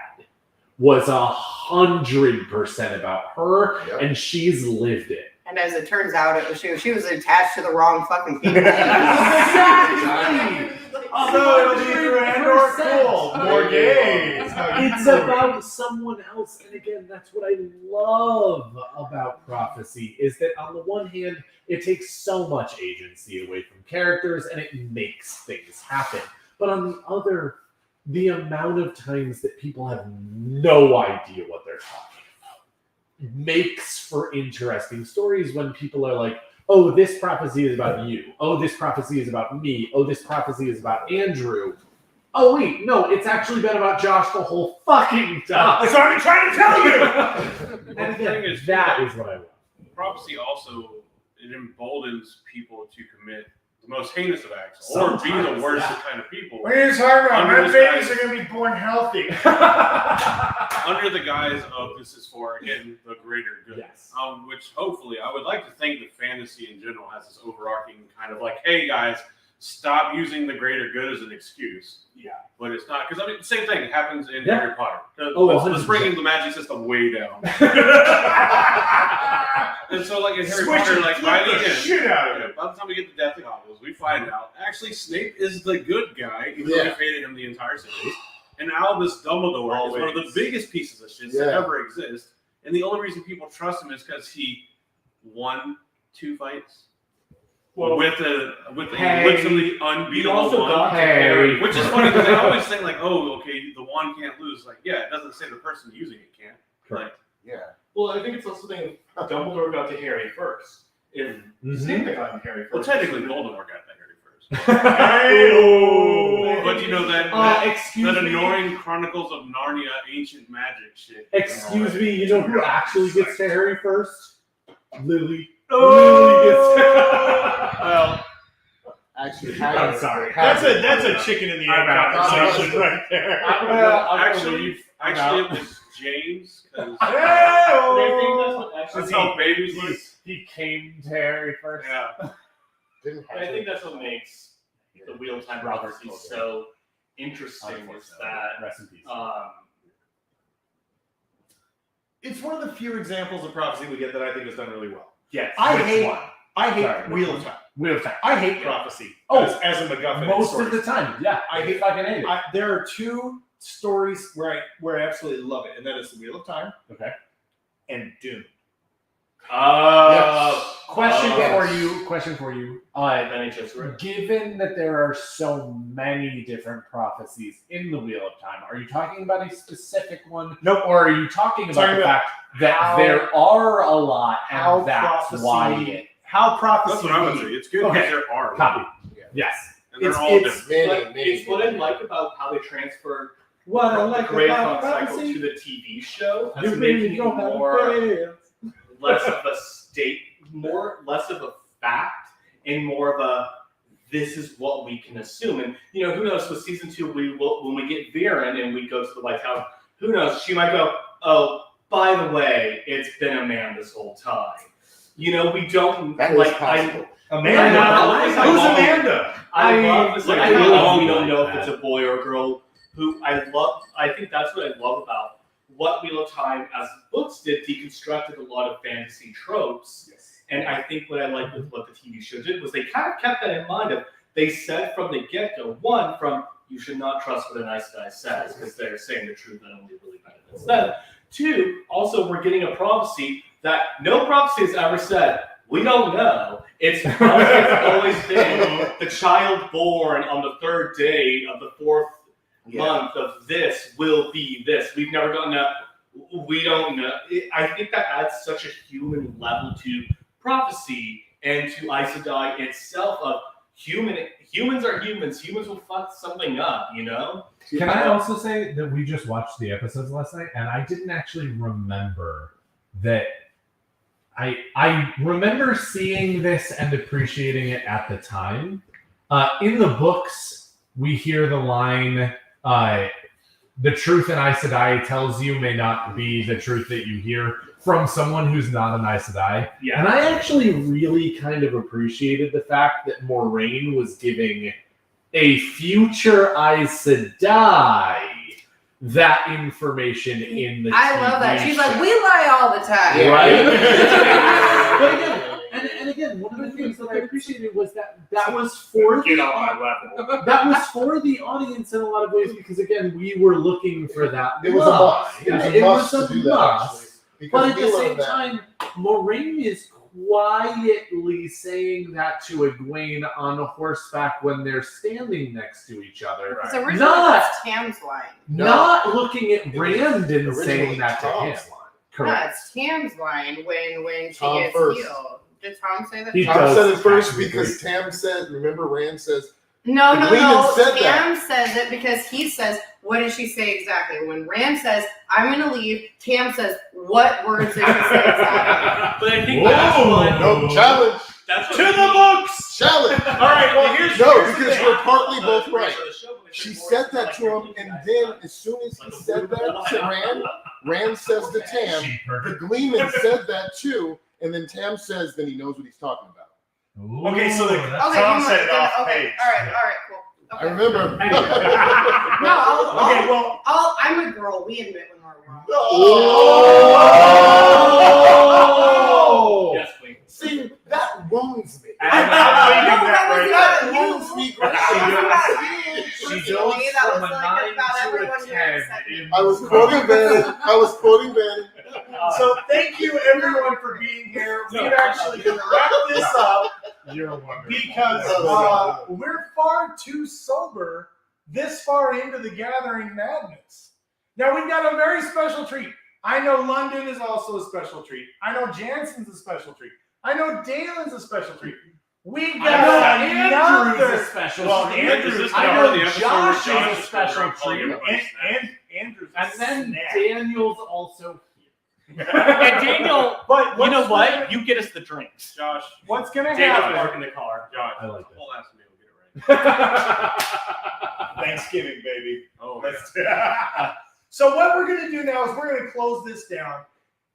S4: was 100% about her,
S6: Yep.
S4: and she's lived it.
S3: And as it turns out, it was she was attached to the wrong fucking people.
S4: Exactly.
S1: So it'll be through Andor cool. More gays.
S4: It's about someone else, and again, that's what I love about prophecy, is that on the one hand, it takes so much agency away from characters, and it makes things happen. But on the other, the amount of times that people have no idea what they're talking about makes for interesting stories when people are like, oh, this prophecy is about you. Oh, this prophecy is about me. Oh, this prophecy is about Andrew. Oh, wait, no, it's actually been about Josh the whole fucking time.
S1: That's what I'm trying to tell you.
S4: And
S5: The thing
S4: again,
S5: is,
S4: that is what I love.
S5: prophecy also, it emboldens people to commit the most heinous of acts, or be the
S4: Sometimes,
S5: worst
S4: yeah.
S5: kind of people,
S1: What are you talking about?
S5: Under
S1: My
S5: this
S1: babies
S5: guy-
S1: are going to be born healthy.
S5: under the guise of this is for, again, the greater good.
S4: Yes.
S5: Which hopefully, I would like to think that fantasy in general has this overarching kind of like, hey guys, stop using the greater good as an excuse.
S1: Yeah.
S5: But it's not, because I mean, the same thing happens in
S4: Yeah.
S5: Harry Potter.
S4: Oh,
S5: Let's
S4: 100%.
S5: bring the magic system way down. And so, like in Harry
S1: Switch
S5: Potter,
S1: it,
S5: like
S1: flip
S5: by
S1: the
S5: the end,
S1: shit out of it.
S5: by the time we get to Deathly Hallows, we find out actually Snape is the good guy, even though we
S6: Yeah.
S5: hated him the entire series. And Albus Dumbledore is one of the
S1: Always.
S5: biggest pieces of shit
S6: Yeah.
S5: that ever exist. And the only reason people trust him is because he won 2 fights
S2: Well,
S5: with the
S4: Hey.
S5: literally
S2: we
S5: unbeatable
S2: also
S5: one.
S2: got to
S4: Hey.
S2: Harry,
S5: Which is funny because they always think like, oh, okay, the wand can't lose. Like, yeah, it doesn't say the person using it can't.
S4: Correct.
S6: Yeah.
S2: Well, I think it's also the thing of Dumbledore got to Harry first. If Snape had gotten Harry first,
S5: Well, technically, Voldemort got that Harry first.
S1: Hey-oh.
S5: But you know that
S4: Excuse
S5: that
S4: me.
S5: annoying Chronicles of Narnia ancient magic shit.
S4: Excuse me, you know who actually gets to Harry first? Lily.
S6: Well, actually,
S4: I'm sorry.
S1: That's a chicken in the egg
S4: I'm out.
S1: conversation right there.
S5: Actually, it was James. 'Cause
S1: Hey-oh.
S5: that's how babies look.
S4: He came to Harry first.
S5: Yeah.
S6: Didn't
S2: And I think that's what makes the Wheel of Time prophecy so interesting is that
S4: Rest in peace.
S1: It's one of the few examples of prophecy we get that I think is done really well.
S2: yes,
S1: I
S4: Which
S1: hate
S4: one?
S1: I Wheel of Time.
S4: Wheel of Time.
S1: I hate prophecy.
S4: Oh,
S1: as a MacGuffin. in
S4: Most
S1: stories.
S4: of the time, yeah.
S1: I hate-
S4: fucking hate it.
S1: There are 2 stories where I absolutely love it, and that is the Wheel of Time
S4: Okay.
S1: and Dune.
S4: Question
S6: Yes.
S4: for you.
S2: then it just ripped.
S4: Given that there are so many different prophecies in the Wheel of Time, are you talking about a specific one?
S1: Nope.
S4: Or are you talking about
S1: Talking
S4: the
S1: about
S4: fact that
S1: how-
S4: there are a lot
S1: how
S4: and that's
S1: prophecy-
S4: why it
S1: How prophecy.
S5: That's what I would say. It's good because
S4: Okay.
S5: there are.
S4: copy?
S6: Yeah.
S4: Yes.
S5: And they're
S1: It's-
S5: all
S1: it's-
S5: different.
S2: But it's what I like about how they transferred
S4: What
S2: from the Greyhound cycle to the TV show. That's making it more less of a less of a fact, and more of a this is what we can assume. And you know, who knows? With season 2, when we get Viren and we go to the White House, who knows? She might go, "Oh, by the way, it's been a man this whole time." You know, we don't
S6: That is
S2: like.
S6: possible.
S1: Amanda.
S2: I
S1: Who's
S2: love-
S1: Amanda?
S2: I love this.
S5: Like,
S2: I
S5: we
S2: love
S5: all
S2: we don't
S5: like
S2: know if
S5: that.
S2: it's a boy or a girl. I think that's what I love about what Wheel of Time as books did, deconstructed a lot of fantasy tropes And I think what I like with what the TV show did was they kind of kept that in mind. They said from the get-go, one, from you should not trust what a nice guy says because they're saying the truth that only really benefits them. Two, also we're getting a prophecy that no prophecy has ever said, we don't know. It's always been the child born on the 3rd day of the 4th month of this will be this. We've never gotten a, we don't know. I think that adds such a human level to prophecy and to Aes Sedai itself of humans are humans. Humans will fuck something up, you know?
S4: Can I also say that we just watched the episodes last night, and I didn't actually remember that. I remember seeing this and appreciating it at the time. In the books, we hear the line, the truth an Aes Sedai tells you may not be the truth that you hear from someone who's not an Aes Sedai.
S2: Yeah.
S4: And I actually really kind of appreciated the fact that Moraine was giving a future Aes Sedai that information in the
S3: I love that.
S4: TV
S3: She's
S4: show.
S3: like, we lie all the time.
S4: Right? and again, one of the things that I appreciated was that was for
S1: Get
S4: the
S1: on my level.
S4: that was for the audience in a lot of ways because again, we were looking for that.
S6: It was a must. It was a must
S4: was
S6: to
S4: a
S6: do that,
S4: must.
S6: actually.
S4: But
S6: Because
S4: at
S6: we
S4: the
S6: learned
S4: same
S6: that.
S4: time, Moraine is quietly saying that to Egwene on horseback when they're standing next to each other.
S3: So originally
S4: Not-
S3: that's Tam's line.
S6: No.
S4: Not looking at
S6: It was
S4: Brandon
S6: originally
S4: saying that to him.
S6: Tom's line.
S3: No,
S4: Correct.
S3: it's Tam's line when she
S6: Tom
S3: gets
S6: first.
S3: healed. Did Tom say that?
S4: He
S6: Tom
S4: does
S6: said it first
S4: actually
S6: because Tam said, remember Rand says,
S3: No.
S6: Gleeman said
S3: Tam says it because he says, what did she say exactly? When Rand says, I'm going to leave, Tam says, what words did she say exactly?
S2: But I think that's what.
S6: no, challenge,
S2: That's what
S1: To the
S2: we-
S1: books!
S6: challenge.
S1: All right, well, here's
S6: No,
S1: here's the
S6: because
S1: thing.
S6: we're partly both
S2: the
S6: right.
S2: rest of the show, when they
S6: She
S2: say
S6: said
S2: more,
S6: that
S2: like,
S6: to him, and then as soon as he said that to Rand says to Tam,
S4: She heard
S6: the
S4: it.
S6: Gleeman said that too, and then Tam says, then he knows what he's talking about.
S1: Okay, so the-
S4: Ooh, that's-
S3: Okay,
S1: Tom
S3: you
S1: said it
S3: might-
S1: off
S3: okay,
S1: page.
S3: all right, cool.
S6: I
S3: Okay.
S6: remember.
S3: No,
S1: Okay, well,
S3: I'm a girl. We admit when we're wrong.
S6: Oh!
S2: Yes, please.
S6: See, that wounds me.
S1: I'm leaving
S3: No,
S1: that
S3: that was
S1: right
S3: not
S1: there.
S3: you.
S6: wounds me.
S3: That wasn't about you.
S4: She
S3: Personally,
S4: goes
S3: that
S4: from
S3: was
S4: a
S3: like
S4: 9
S3: about
S4: to
S3: everyone
S4: a
S3: here
S4: 10.
S3: except me.
S6: I was quoting Bannon.
S1: So thank you everyone for being here. We're actually going to wrap this up
S4: You're wonderful.
S1: because we're far too sober this far into the Gathering Madness. Now we've got a very special treat. I know London is also a special treat. I know Jansen's a special treat. I know Dalen's a special treat. We've
S4: I know
S1: got
S4: Andrew's
S1: another.
S4: a special
S1: Well,
S4: treat.
S1: Andrew's
S5: Is this
S4: I
S5: part
S4: know
S5: of the episode
S4: Josh
S5: where
S4: is a
S5: Josh
S4: special
S5: is calling
S4: treat.
S5: everybody snack?
S1: And Andrew's a
S4: And then
S1: snack.
S4: Daniel's also here.
S2: And Daniel,
S1: But
S2: you know
S1: what's
S2: what?
S1: gonna-
S2: You get us the drinks.
S5: Josh,
S1: What's going to
S2: Daniel's
S1: happen?
S2: parking the car.
S5: Josh,
S4: I like that.
S5: whole ass meal, get it right.
S1: Thanksgiving, baby.
S5: Oh,
S1: So what we're going to do now is we're going to close this down.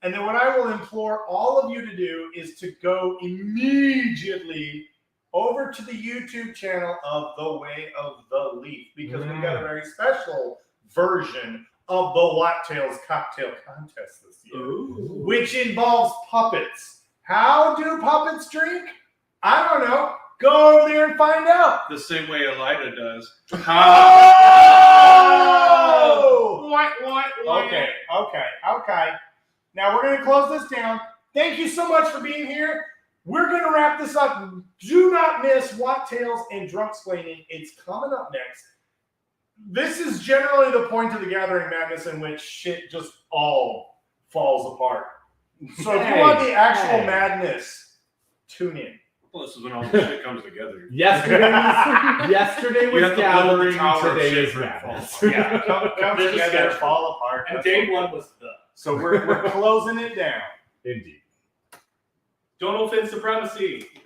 S1: And then what I will implore all of you to do is to go immediately over to the YouTube channel of The Way of the Leaf because we've got a very special version of the Wottails cocktail contest this year, which involves puppets. How do puppets drink? I don't know. Go over there and find out.
S5: The same way Elida does.
S1: Oh! Okay. Now we're going to close this down. Thank you so much for being here. We're going to wrap this up. Do not miss Wottails and Drunksplaining. It's coming up next. This is generally the point of the Gathering Madness in which shit just all falls apart. So if you want the actual madness, tune in.
S5: Well, this is when all the shit comes together.
S4: Yesterday
S5: You
S4: was
S5: have to build the
S4: gathering,
S5: tower of
S4: today
S5: shit
S4: is
S5: for it to fall
S4: madness.
S5: apart.
S1: Yeah, come
S2: There's a
S1: together,
S2: schedule.
S1: fall apart.
S2: And
S1: That's
S2: day
S1: what-
S2: one was the.
S1: So we're closing it down.
S4: Indeed.
S2: Don't offend supremacy.